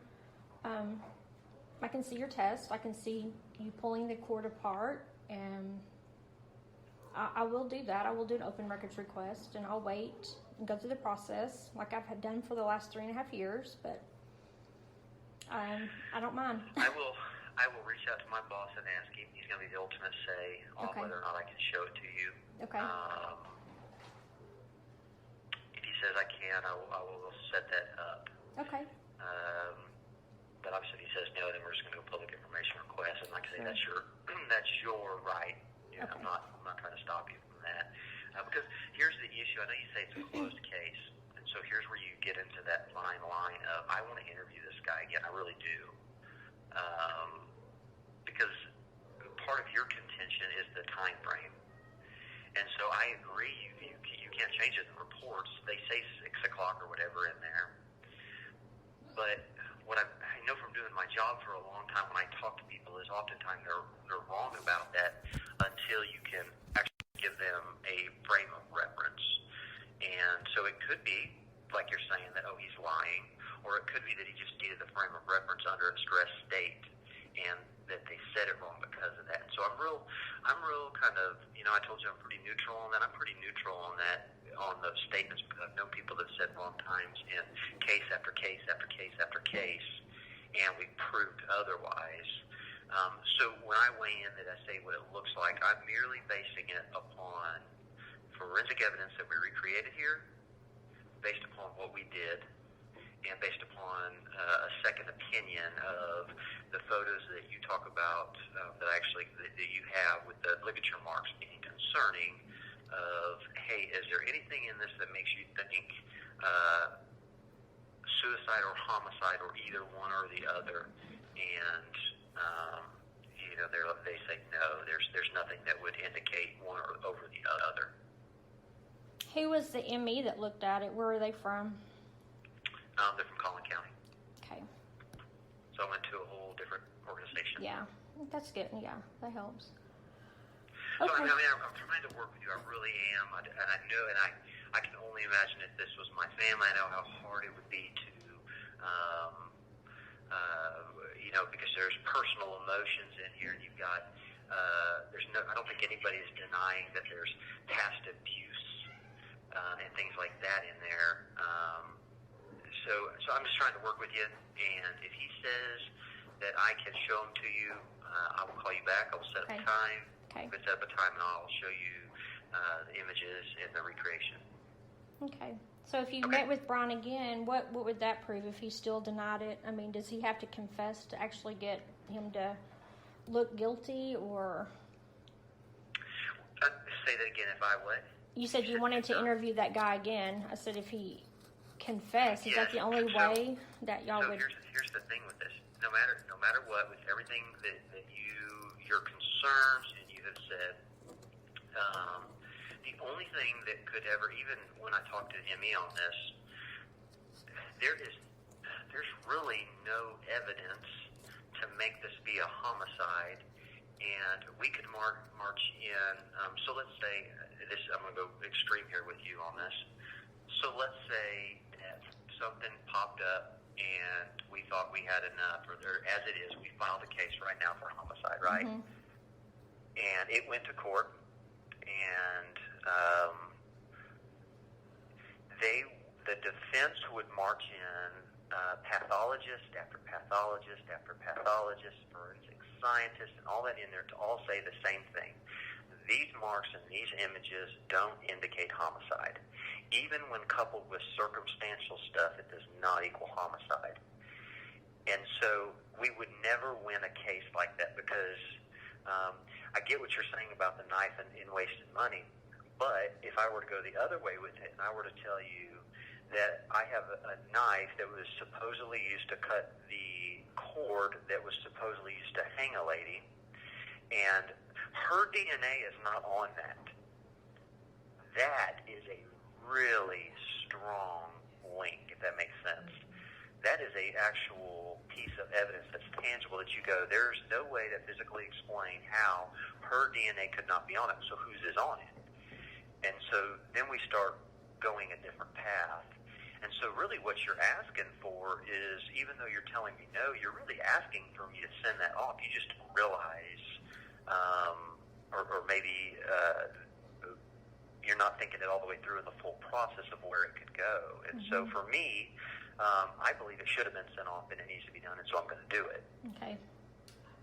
test. I can see you pulling the cord apart, and I will do that. I will do an open records request, and I'll wait and go through the process like I've done for the last 3.5 years, but I don't mind. I will reach out to my boss and ask him. He's going to be the ultimate say on whether or not I can show it to you. Okay. I can, I will set that up. Okay. But obviously, if he says no, then we're just going to go public information request. And like I say, Sure. that's your right. You know, Okay. I'm not trying to stop you from that. Because here's the issue. I know you say it's a closed case, and so here's where you get into that fine line of I want to interview this guy again. I really do. Because part of your contention is the time frame. And so I agree, you can't change it in the reports. They say 6 o'clock or whatever in there. But what I know from doing my job for a long time when I talk to people is oftentimes they're wrong about that until you can actually give them a frame of reference. And so it could be, like you're saying, that, oh, he's lying, or it could be that he just needed the frame of reference under a stress state and that they said it wrong because of that. And so I'm real kind of, I told you I'm pretty neutral on that. I'm pretty neutral on that, on those statements, because I've known people that said wrong times in case after case after case after case, and we proved otherwise. So when I weigh in that I say what it looks like, I'm merely basing it upon forensic evidence that we recreated here, based upon what we did, and based upon a second opinion of the photos that you talk about that you have with the ligature marks being concerning of, hey, is there anything in this that makes you think suicide or homicide or either one or the other? And they say no, there's nothing that would indicate one or over the other. Who was the ME that looked at it? Where are they from? They're from Collin County. Okay. So I went to a whole different organization. Yeah, that's good. Yeah, that helps. So Okay. I'm trying to work with you. I really am, and I know, and I can only imagine if this was my family. I know how hard it would be to, because there's personal emotions in here, and you've got I don't think anybody is denying that there's past abuse and things like that in there. So I'm just trying to work with you, and if he says that I can show them to you, I will call you back. I will set up a time. Okay. We'll set up a time, and I'll show you the images and the recreation. Okay. So if you met with Brian again, what would that prove if he still denied it? I mean, does he have to confess to actually get him to look guilty, or? Say that again, if I what? You said you wanted to interview that guy again. I said if he confessed, is that the only way that y'all would? Here's the thing with this. No matter what, with everything that your concerns and you have said, the only thing that could ever, even when I talked to ME on this, there's really no evidence to make this be a homicide, and we could march in. So let's say this. I'm going to go extreme here with you on this. So let's say that something popped up and we thought we had enough, or as it is, we filed a case right now for homicide, right? Mm-hmm. And it went to court, and the defense would march in pathologist after pathologist after pathologist, forensic scientist, and all that in there to all say the same thing. These marks and these images don't indicate homicide. Even when coupled with circumstantial stuff, it does not equal homicide. And so we would never win a case like that because I get what you're saying about the knife and wasted money, but if I were to go the other way with it and I were to tell you that I have a knife that was supposedly used to cut the cord that was supposedly used to hang a lady, and her DNA is not on that, that is a really strong link, if that makes sense. That is a actual piece of evidence that's tangible that you go, there's no way to physically explain how her DNA could not be on it, so whose is on it? And so then we start going a different path. And so really what you're asking for is, even though you're telling me no, you're really asking for me to send that off. You just don't realize, or maybe you're not thinking it all the way through in the full process of where it could go. And so for me, I believe it should have been sent off and it needs to be done, and so I'm going to do it. Okay.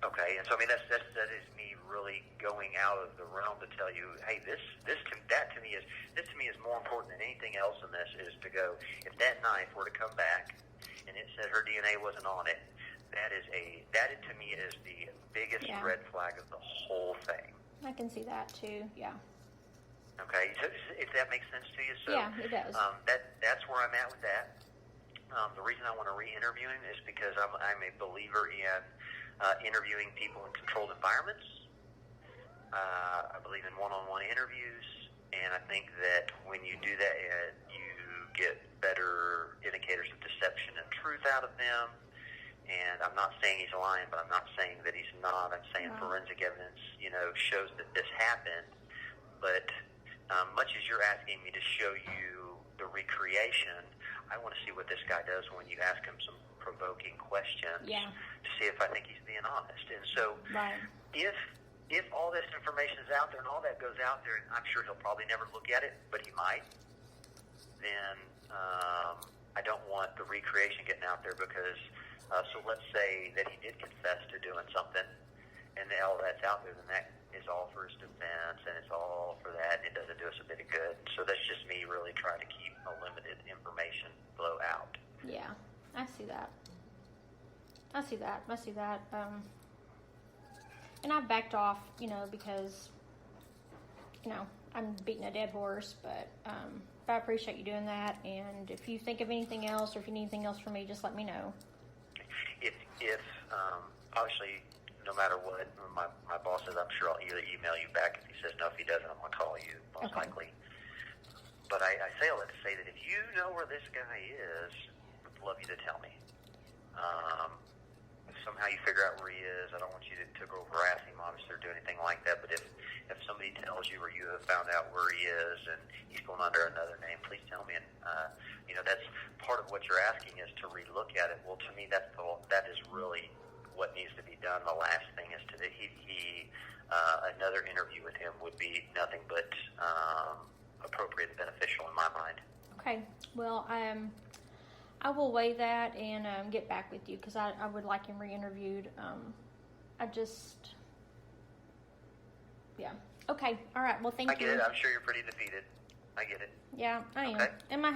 Okay, and so I mean that is me really going out of the realm to tell you, hey, this to me is more important than anything else in this. Is to go, if that knife were to come back and it said her DNA wasn't on it, that to me is the biggest red flag of the whole thing. I can see that too. Yeah. Okay, so if that makes sense to you, so yeah, it does. That's where I'm at with that. The reason I want to re-interview him is because I'm a believer in interviewing people in controlled environments. I believe in one-on-one interviews, and I think that when you do that, you get better indicators of deception and truth out of them. And I'm not saying he's lying, but I'm not saying that he's not. I'm saying forensic evidence, shows that this happened. But much as you're asking me to show you the recreation, I want to see what this guy does when you ask him some provoking questions to see if I think he's being honest. And so if all this information is out there and all that goes out there, and I'm sure he'll probably never look at it, but he might, then I don't want the recreation getting out there because, so let's say that he did confess to doing something and all that's out there, then that is all for his defense and it's all for that, and it doesn't do us a bit of good. So that's just me really trying to keep a limited information flow out. Yeah. I see that. And I backed off, because, I'm beating a dead horse, but I appreciate you doing that. And if you think of anything else or if you need anything else from me, just let me know. If obviously, no matter what, my boss says, I'm sure I'll either email you back. If he says no, if he doesn't, I'm going to call you, most likely. But I say all that to say that if you know where this guy is, I'd love you to tell me. If somehow you figure out where he is, I don't want you to go harass him, obviously, or do anything like that. But if somebody tells you or you have found out where he is and he's going under another name, please tell me. And that's part of what you're asking is to relook at it. Well, to me, that is really what needs to be done. The last thing is another interview with him would be nothing but appropriate and beneficial in my mind. Okay. Well, I will weigh that and get back with you because I would like him re-interviewed. Yeah. Okay. All right. Well, thank you. I get it. I'm sure you're pretty defeated. I get it. Yeah, I am. Okay. And my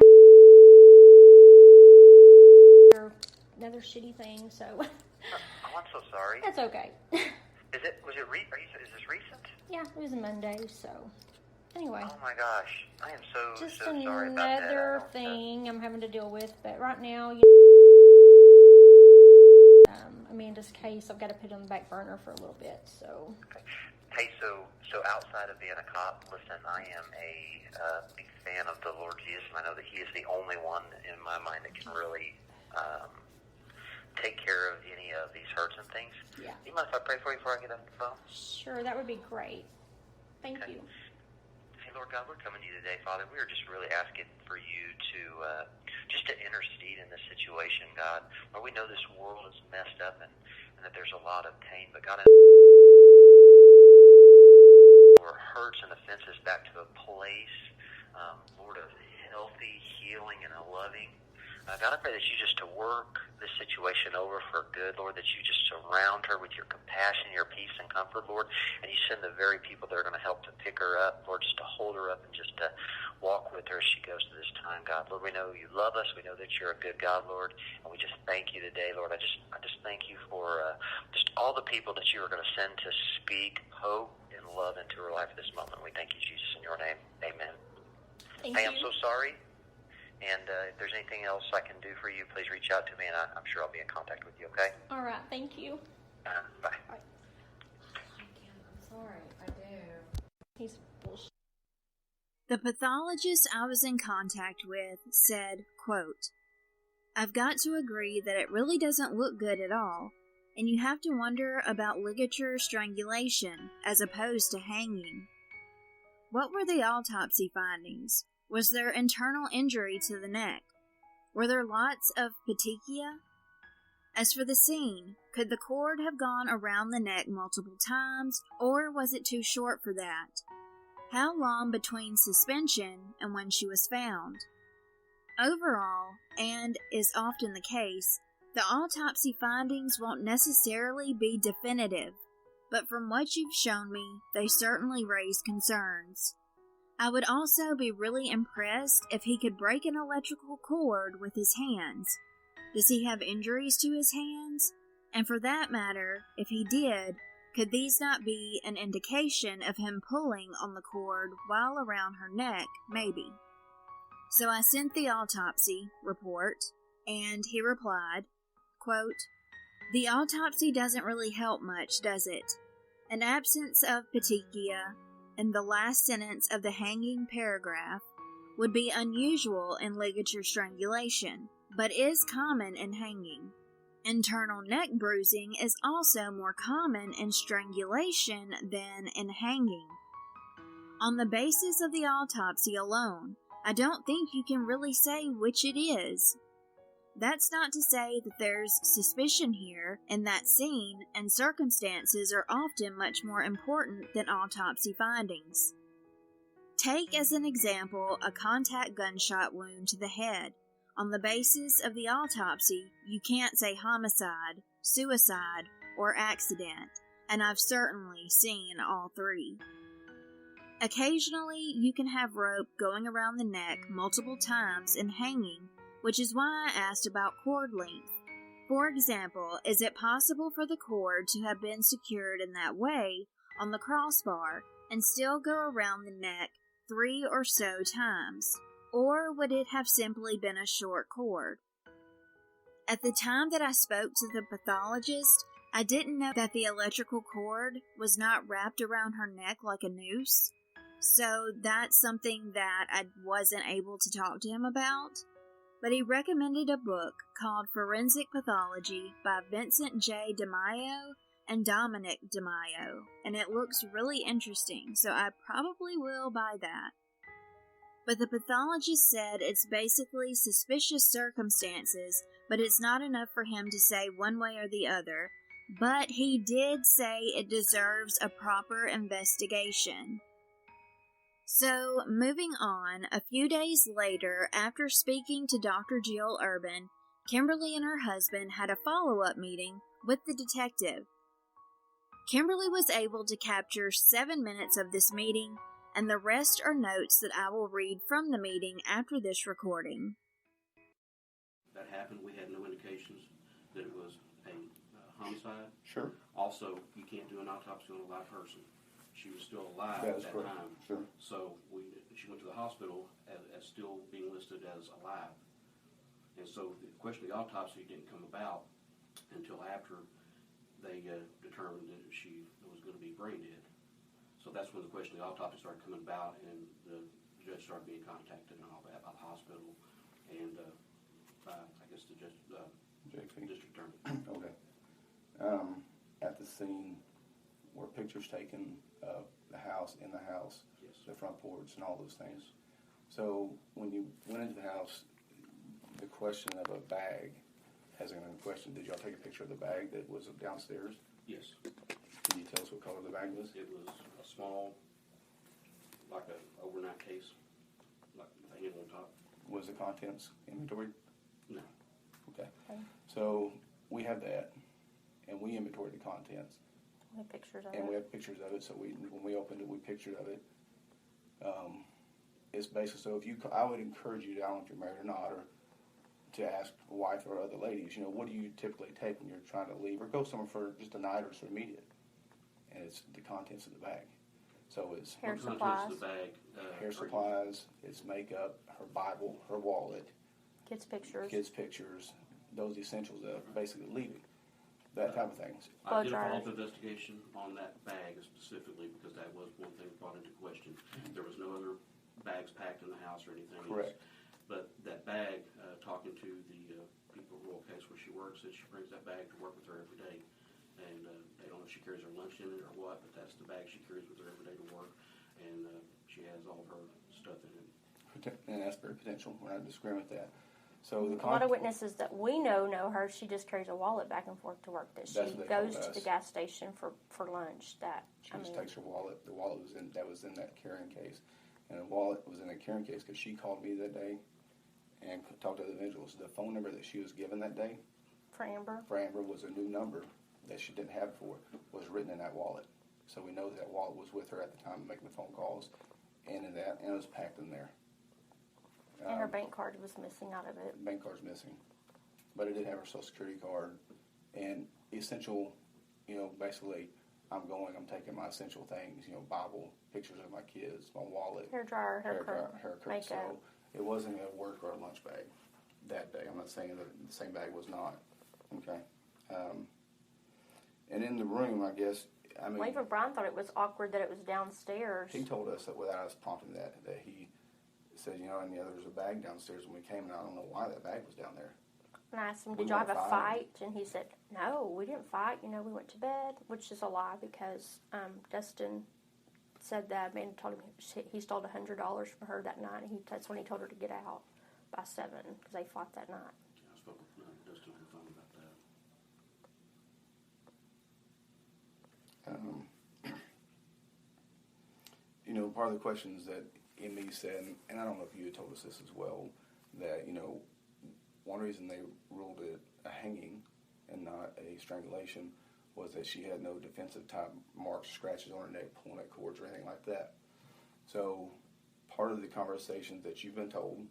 another shitty thing, so. Oh, I'm so sorry. That's okay. Is this recent? Yeah, it was a Monday, so. Anyway. Oh my gosh. I am so sorry about that. Just another thing I'm having to deal with, but right now, Amanda's case, I've got to put it on the back burner for a little bit, so. Okay. Hey, so outside of being a cop, listen, I am a big fan of the Lord Jesus, and I know that He is the only one in my mind that can really take care of any of these hurts and things. Yeah. Do you mind if I pray for you before I get off the phone? Sure, that would be great. Thank you. Hey, Lord God, we're coming to you today, Father. We are just really asking for you to just to intercede in this situation, God. Lord, we know this world is messed up and that there's a lot of pain, but God, or hurts and offenses back to a place, Lord, of healthy healing and a loving. God, I pray that you just to work this situation over for good, Lord, that you just surround her with your compassion, your peace and comfort, Lord, and you send the very people that are going to help to pick her up, Lord, just to hold her up and just to walk with her as she goes through this time, God. Lord, we know you love us. We know that you're a good God, Lord, and we just thank you today, Lord. I just thank you for just all the people that you are going to send to speak hope and love into her life at this moment. We thank you, Jesus, in your name. Amen. Thank you. I'm so sorry. And if there's anything else I can do for you, please reach out to me, and I'm sure I'll be in contact with you, okay? All right. Thank you. Bye. Bye. I'm sorry. I do. He's bullshit. The pathologist I was in contact with said, quote, "I've got to agree that it really doesn't look good at all, and you have to wonder about ligature strangulation as opposed to hanging. What were the autopsy findings? Was there internal injury to the neck? Were there lots of petechia? As for the scene, could the cord have gone around the neck multiple times, or was it too short for that? How long between suspension and when she was found? Overall, and is often the case, The autopsy findings won't necessarily be definitive, but from what you've shown me, they certainly raise concerns. I would also be really impressed if he could break an electrical cord with his hands. Does he have injuries to his hands? And for that matter, if he did, could these not be an indication of him pulling on the cord while around her neck, maybe? So I sent the autopsy report, and he replied, quote, "The autopsy doesn't really help much, does it? An absence of petechia in the last sentence of the hanging paragraph would be unusual in ligature strangulation, but is common in hanging. Internal neck bruising is also more common in strangulation than in hanging. On the basis of the autopsy alone, I don't think you can really say which it is. That's not to say that there's suspicion here in that scene, and circumstances are often much more important than autopsy findings. Take as an example a contact gunshot wound to the head. On the basis of the autopsy, you can't say homicide, suicide, or accident, and I've certainly seen all three. Occasionally, you can have rope going around the neck multiple times and hanging, which is why I asked about cord length. For example, is it possible for the cord to have been secured in that way on the crossbar and still go around the neck 3 or so times? Or would it have simply been a short cord? At the time that I spoke to the pathologist, I didn't know that the electrical cord was not wrapped around her neck like a noose, so that's something that I wasn't able to talk to him about. But he recommended a book called Forensic Pathology by Vincent J. DeMaio and Dominic DeMaio, and it looks really interesting, so I probably will buy that. But the pathologist said it's basically suspicious circumstances, but it's not enough for him to say one way or the other. But he did say it deserves a proper investigation. So, moving on, a few days later, after speaking to Dr. Jill Urban, Kimberly and her husband had a follow-up meeting with the detective. Kimberly was able to capture 7 minutes of this meeting, and the rest are notes that I will read from the meeting after this recording. That happened. We had no indications that it was a homicide. Sure. Also, you can't do an autopsy on a live person. She was still alive That at is that correct. time. Sure. So she went to the hospital as still being listed as alive. And so the question of the autopsy didn't come about until after they determined that she was going to be brain dead. So that's when the question of the autopsy started coming about, and the judge started being contacted and all that by the hospital and by, I guess, the judge, district attorney. Okay. At the scene, were pictures taken of the house, in the house, Yes. the front porch, and all those things? So when you went into the house, the question of a bag hasn't been a question. Did y'all take a picture of the bag that was downstairs? Yes. Can you tell us what color the bag was? It was a small, like an overnight case, like a handle on top. Was the contents inventoried? No. Okay. So we have that, and we inventoried the contents. We have pictures of And it. we have pictures of it, so when we opened it, we pictured of it. It's basically, so I would encourage you, I don't know if you're married or not, or to ask a wife or other ladies, what do you typically take when you're trying to leave or go somewhere for just a night or sort of immediate? And it's the contents of the bag. So it's Hair What contents supplies. of the bag? hair supplies, it's makeup, her Bible, her wallet, Kids' pictures. kids' pictures, those essentials of basically leaving, that type of things. I did a dryers. follow-up investigation on that bag specifically because that was one thing brought into question. There was no other bags packed in the house or anything Correct. else. But that bag, talking to the people at Royal Case where she works, said she brings that bag to work with her every day. And they don't know if she carries her lunch in it or what, but that's the bag she carries with her every day to work. And she has all of her stuff in it. And that's very potential. We're not discriminating with that. So the A lot of witnesses that we know her. She just carries a wallet back and forth to work. That she That's what they goes told to the us. gas station for lunch. She just takes her wallet. The wallet was in that carrying case, and the wallet was in that carrying case because she called me that day and talked to the individuals. The phone number that she was given that day For Amber? For Amber was a new number that she didn't have before, was written in that wallet. So we know that wallet was with her at the time of making the phone calls, and in that, and it was packed in there. And her bank card was missing out of it. Bank card's missing. But it did have her Social Security card. And essential, basically, I'm taking my essential things, Bible, pictures of my kids, my wallet. Hair dryer, haircut, makeup. So it wasn't a work or a lunch bag that day. I'm not saying that the same bag was not. Okay. And in the room, I guess, well, even Brian thought it was awkward that it was downstairs. He told us that without us prompting that he said, and there's a bag downstairs when we came, and I don't know why that bag was down there. And I asked him, did y'all have a fight? And he said, no, we didn't fight. We went to bed, which is a lie because Dustin said that Amanda told him he stole $100 from her that night, and that's when he told her to get out by 7 because they fought that night. Yeah, I spoke with Dustin on the phone about that. Part of the questions that Emmy said, and I don't know if you had told us this as well, that, one reason they ruled it a hanging and not a strangulation was that she had no defensive type marks, scratches on her neck, pulling at cords or anything like that. So part of the conversations that you've been told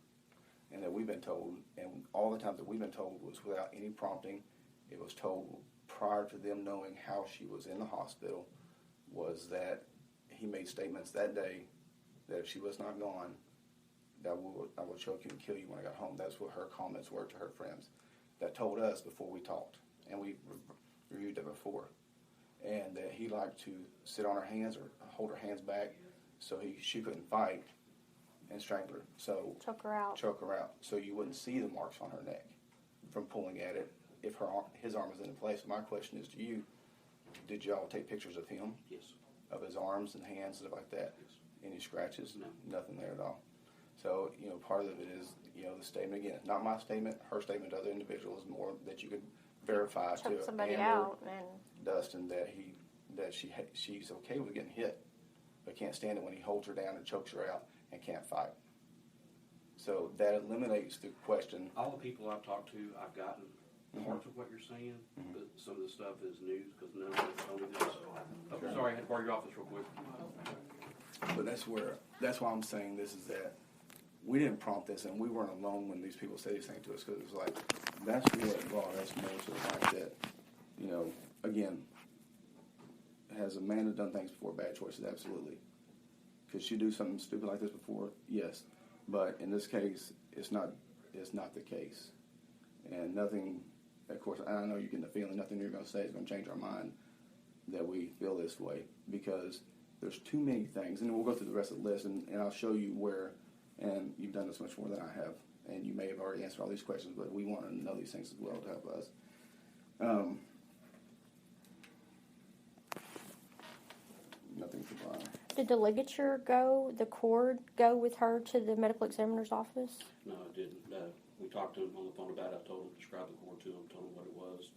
and that we've been told, and all the times that we've been told was without any prompting, it was told prior to them knowing how she was in the hospital, was that he made statements that day that if she was not gone, that I will choke you and kill you when I got home. That's what her comments were to her friends. That told us before we talked, and we reviewed that before. And that he liked to sit on her hands or hold her hands back so she couldn't fight and strangle her. So choke her out. So you wouldn't see the marks on her neck from pulling at it if his arm was in place. My question is to you, did y'all take pictures of him? Yes. Of his arms and hands, stuff like that? Yes. Any scratches? No. Nothing there at all. So, part of it is, the statement, again, not my statement, her statement to other individuals, more that you could verify choke to somebody Amber, out and Dustin, that she's okay with getting hit, but can't stand it when he holds her down and chokes her out and can't fight. So that eliminates the question. All the people I've talked to, I've gotten parts of what you're saying, but some of the stuff is news because none of it told me this. Oh, Okay. Sorry, I had to borrow your office real quick. But that's why I'm saying this is that we didn't prompt this, and we weren't alone when these people say these things to us, because it was like, that's what brought us more to the fact that, again, has Amanda done things before, bad choices? Absolutely. Could she do something stupid like this before? Yes. But in this case, it's not the case. And nothing, of course, I know you're getting the feeling, nothing you're going to say is going to change our mind that we feel this way, because there's too many things. And we'll go through the rest of the list, and I'll show you where, and you've done this much more than I have, and you may have already answered all these questions, but we want to know these things as well to help us. Nothing for Brian. Did the cord go with her to the medical examiner's office? No, it didn't. We talked to him on the phone about it. I told him, describe the cord to him, told him what it was,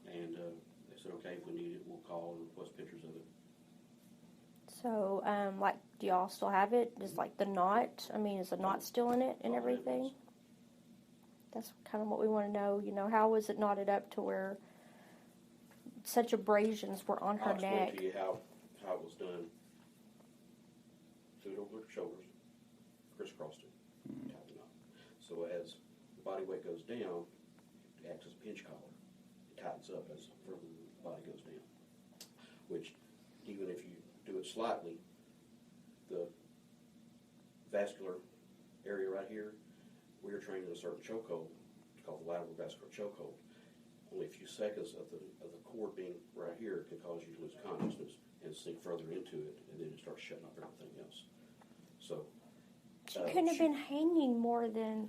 and they said, okay, if we need it, we'll call and request pictures of it. So, do y'all still have it? Is, the knot, is the knot still in it and everything? That's kind of what we want to know. How was it knotted up to where such abrasions were on her neck? I'll explain to you how it was done. Threw it over her shoulders, crisscrossed it, tied the knot. So as the body weight goes down, it acts as a pinch collar. It tightens up as further the body goes down. Which, even if you do it slightly, the vascular area right here, we are trained in a certain chokehold. It's called the lateral vascular chokehold. Only a few seconds of the cord being right here can cause you to lose consciousness and sink further into it, and then it starts shutting off everything else. So she couldn't have been hanging more than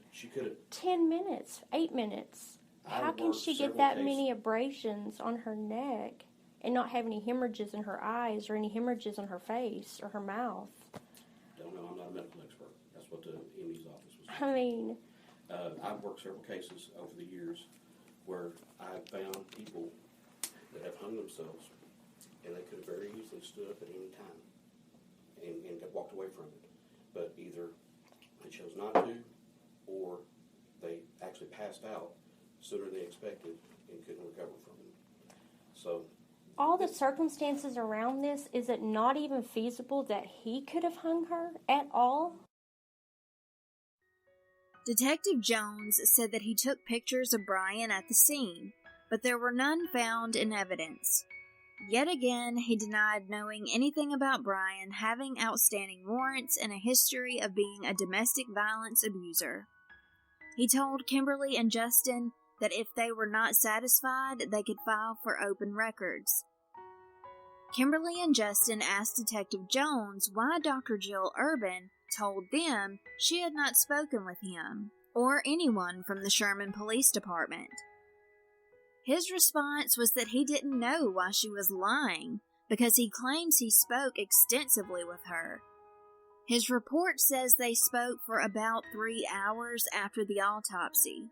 10 minutes, 8 minutes. How can she get that many abrasions on her neck and not have any hemorrhages in her eyes or any hemorrhages on her face or her mouth? Don't know. I'm not a medical expert. That's what the ME's office was saying. I've worked several cases over the years where I've found people that have hung themselves, and they could have very easily stood up at any time and walked away from it. But either they chose not to, or they actually passed out sooner than they expected and couldn't recover from it. So, all the circumstances around this, is it not even feasible that he could have hung her at all? Detective Jones said that he took pictures of Brian at the scene, but there were none found in evidence. Yet again, he denied knowing anything about Brian having outstanding warrants and a history of being a domestic violence abuser. He told Kimberly and Justin that if they were not satisfied, they could file for open records. Kimberly and Justin asked Detective Jones why Dr. Jill Urban told them she had not spoken with him or anyone from the Sherman Police Department. His response was that he didn't know why she was lying because he claims he spoke extensively with her. His report says they spoke for about 3 hours after the autopsy.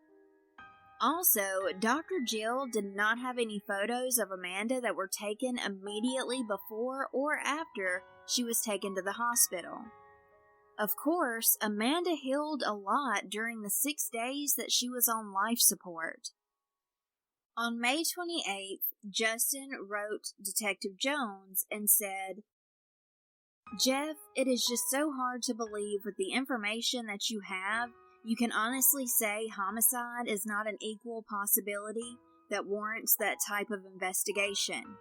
Also, Dr. Jill did not have any photos of Amanda that were taken immediately before or after she was taken to the hospital. Of course, Amanda healed a lot during the 6 days that she was on life support. On May 28th, Justin wrote Detective Jones and said, "Jeff, it is just so hard to believe with the information that you have, you can honestly say homicide is not an equal possibility that warrants that type of investigation.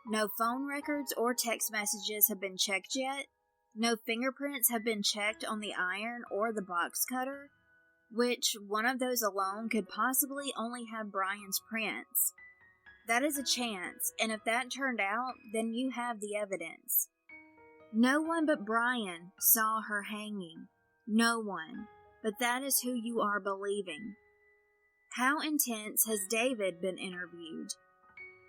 No phone records or text messages have been checked yet. No fingerprints have been checked on the iron or the box cutter, which one of those alone could possibly only have Brian's prints. That is a chance, and if that turned out, then you have the evidence. No one but Brian saw her hanging. No one. But that is who you are believing. How intense has David been interviewed?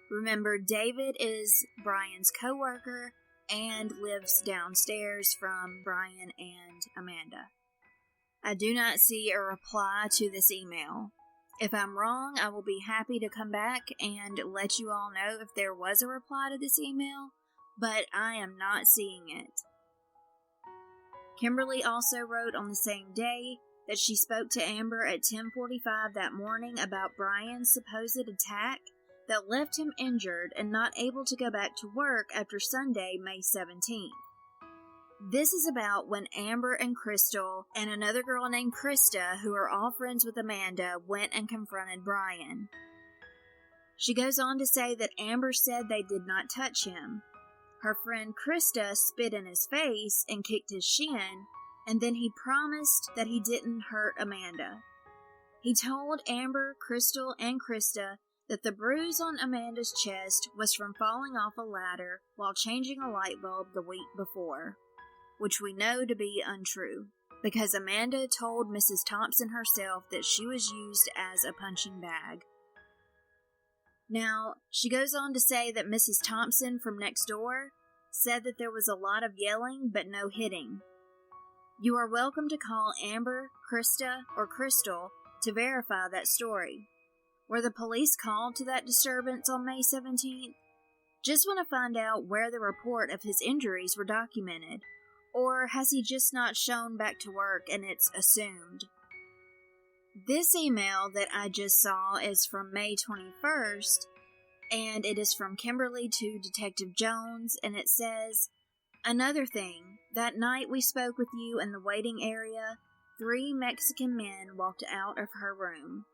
Remember, David is Brian's co-worker and lives downstairs from Brian and Amanda. I do not see a reply to this email. If I'm wrong, I will be happy to come back and let you all know if there was a reply to this email, but I am not seeing it. Kimberly also wrote on the same day that she spoke to Amber at 10:45 that morning about Brian's supposed attack that left him injured and not able to go back to work after Sunday, May 17th. This is about when Amber and Crystal and another girl named Krista, who are all friends with Amanda, went and confronted Brian. She goes on to say that Amber said they did not touch him. Her friend Krista spit in his face and kicked his shin, and then he promised that he didn't hurt Amanda. He told Amber, Crystal, and Krista that the bruise on Amanda's chest was from falling off a ladder while changing a light bulb the week before, which we know to be untrue, because Amanda told Mrs. Thompson herself that she was used as a punching bag. Now, she goes on to say that Mrs. Thompson from next door said that there was a lot of yelling but no hitting. You are welcome to call Amber, Krista, or Crystal to verify that story. Were the police called to that disturbance on May 17th? Just want to find out where the report of his injuries were documented, or has he just not shown back to work and it's assumed? This email that I just saw is from May 21st, and it is from Kimberly to Detective Jones, and it says, "Another thing, that night we spoke with you in the waiting area, 3 Mexican men walked out of her room.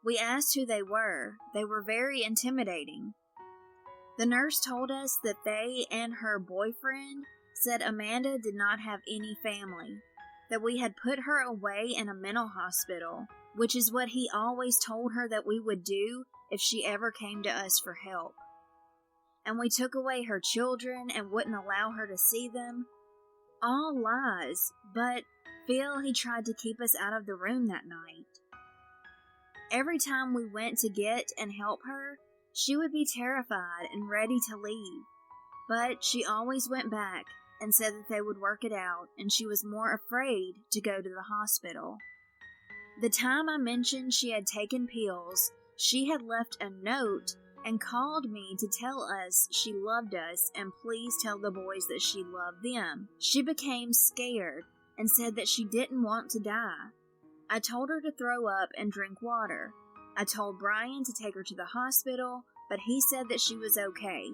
We asked who they were. They were very intimidating. The nurse told us that they and her boyfriend said Amanda did not have any family, that we had put her away in a mental hospital, which is what he always told her that we would do if she ever came to us for help. And we took away her children and wouldn't allow her to see them. All lies, but Phil, he tried to keep us out of the room that night. Every time we went to get and help her, she would be terrified and ready to leave. But she always went back and said that they would work it out, and she was more afraid to go to the hospital. The time I mentioned she had taken pills, she had left a note and called me to tell us she loved us and please tell the boys that she loved them. She became scared and said that she didn't want to die. I told her to throw up and drink water. I told Brian to take her to the hospital, but he said that she was okay.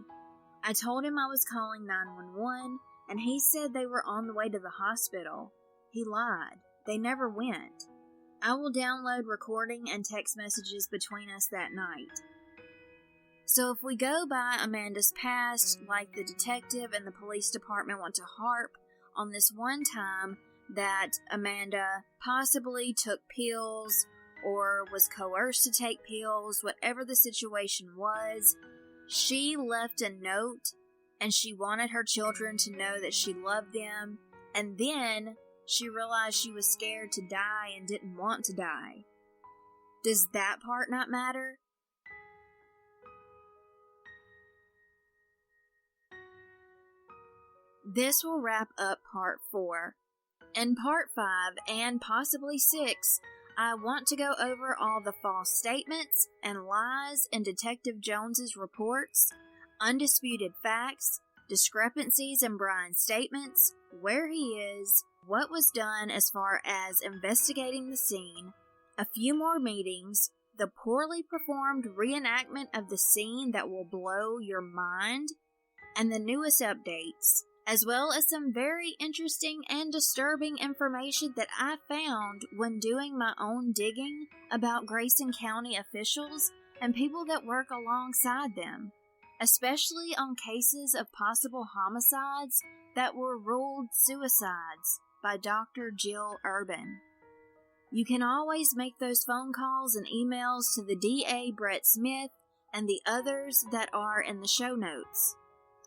I told him I was calling 911, and he said they were on the way to the hospital. He lied. They never went. I will download recording and text messages between us that night. So if we go by Amanda's past, like the detective and the police department want to harp on this one time that Amanda possibly took pills or was coerced to take pills, whatever the situation was, she left a note and she wanted her children to know that she loved them, and then she realized she was scared to die and didn't want to die. Does that part not matter? This will wrap up part 4. In part 5 and possibly 6, I want to go over all the false statements and lies in Detective Jones's reports, undisputed facts, discrepancies in Brian's statements, where he is, what was done as far as investigating the scene, a few more meetings, the poorly performed reenactment of the scene that will blow your mind, and the newest updates, as well as some very interesting and disturbing information that I found when doing my own digging about Grayson County officials and people that work alongside them, especially on cases of possible homicides that were ruled suicides by Dr. Jill Urban. You can always make those phone calls and emails to the DA Brett Smith and the others that are in the show notes.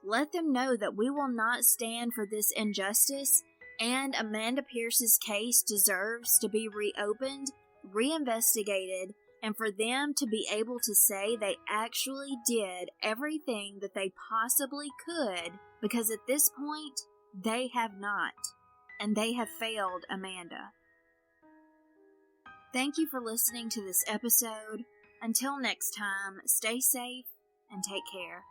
Let them know that we will not stand for this injustice, and Amanda Pierce's case deserves to be reopened, reinvestigated, and for them to be able to say they actually did everything that they possibly could, because at this point, they have not, and they have failed Amanda. Thank you for listening to this episode. Until next time, stay safe and take care.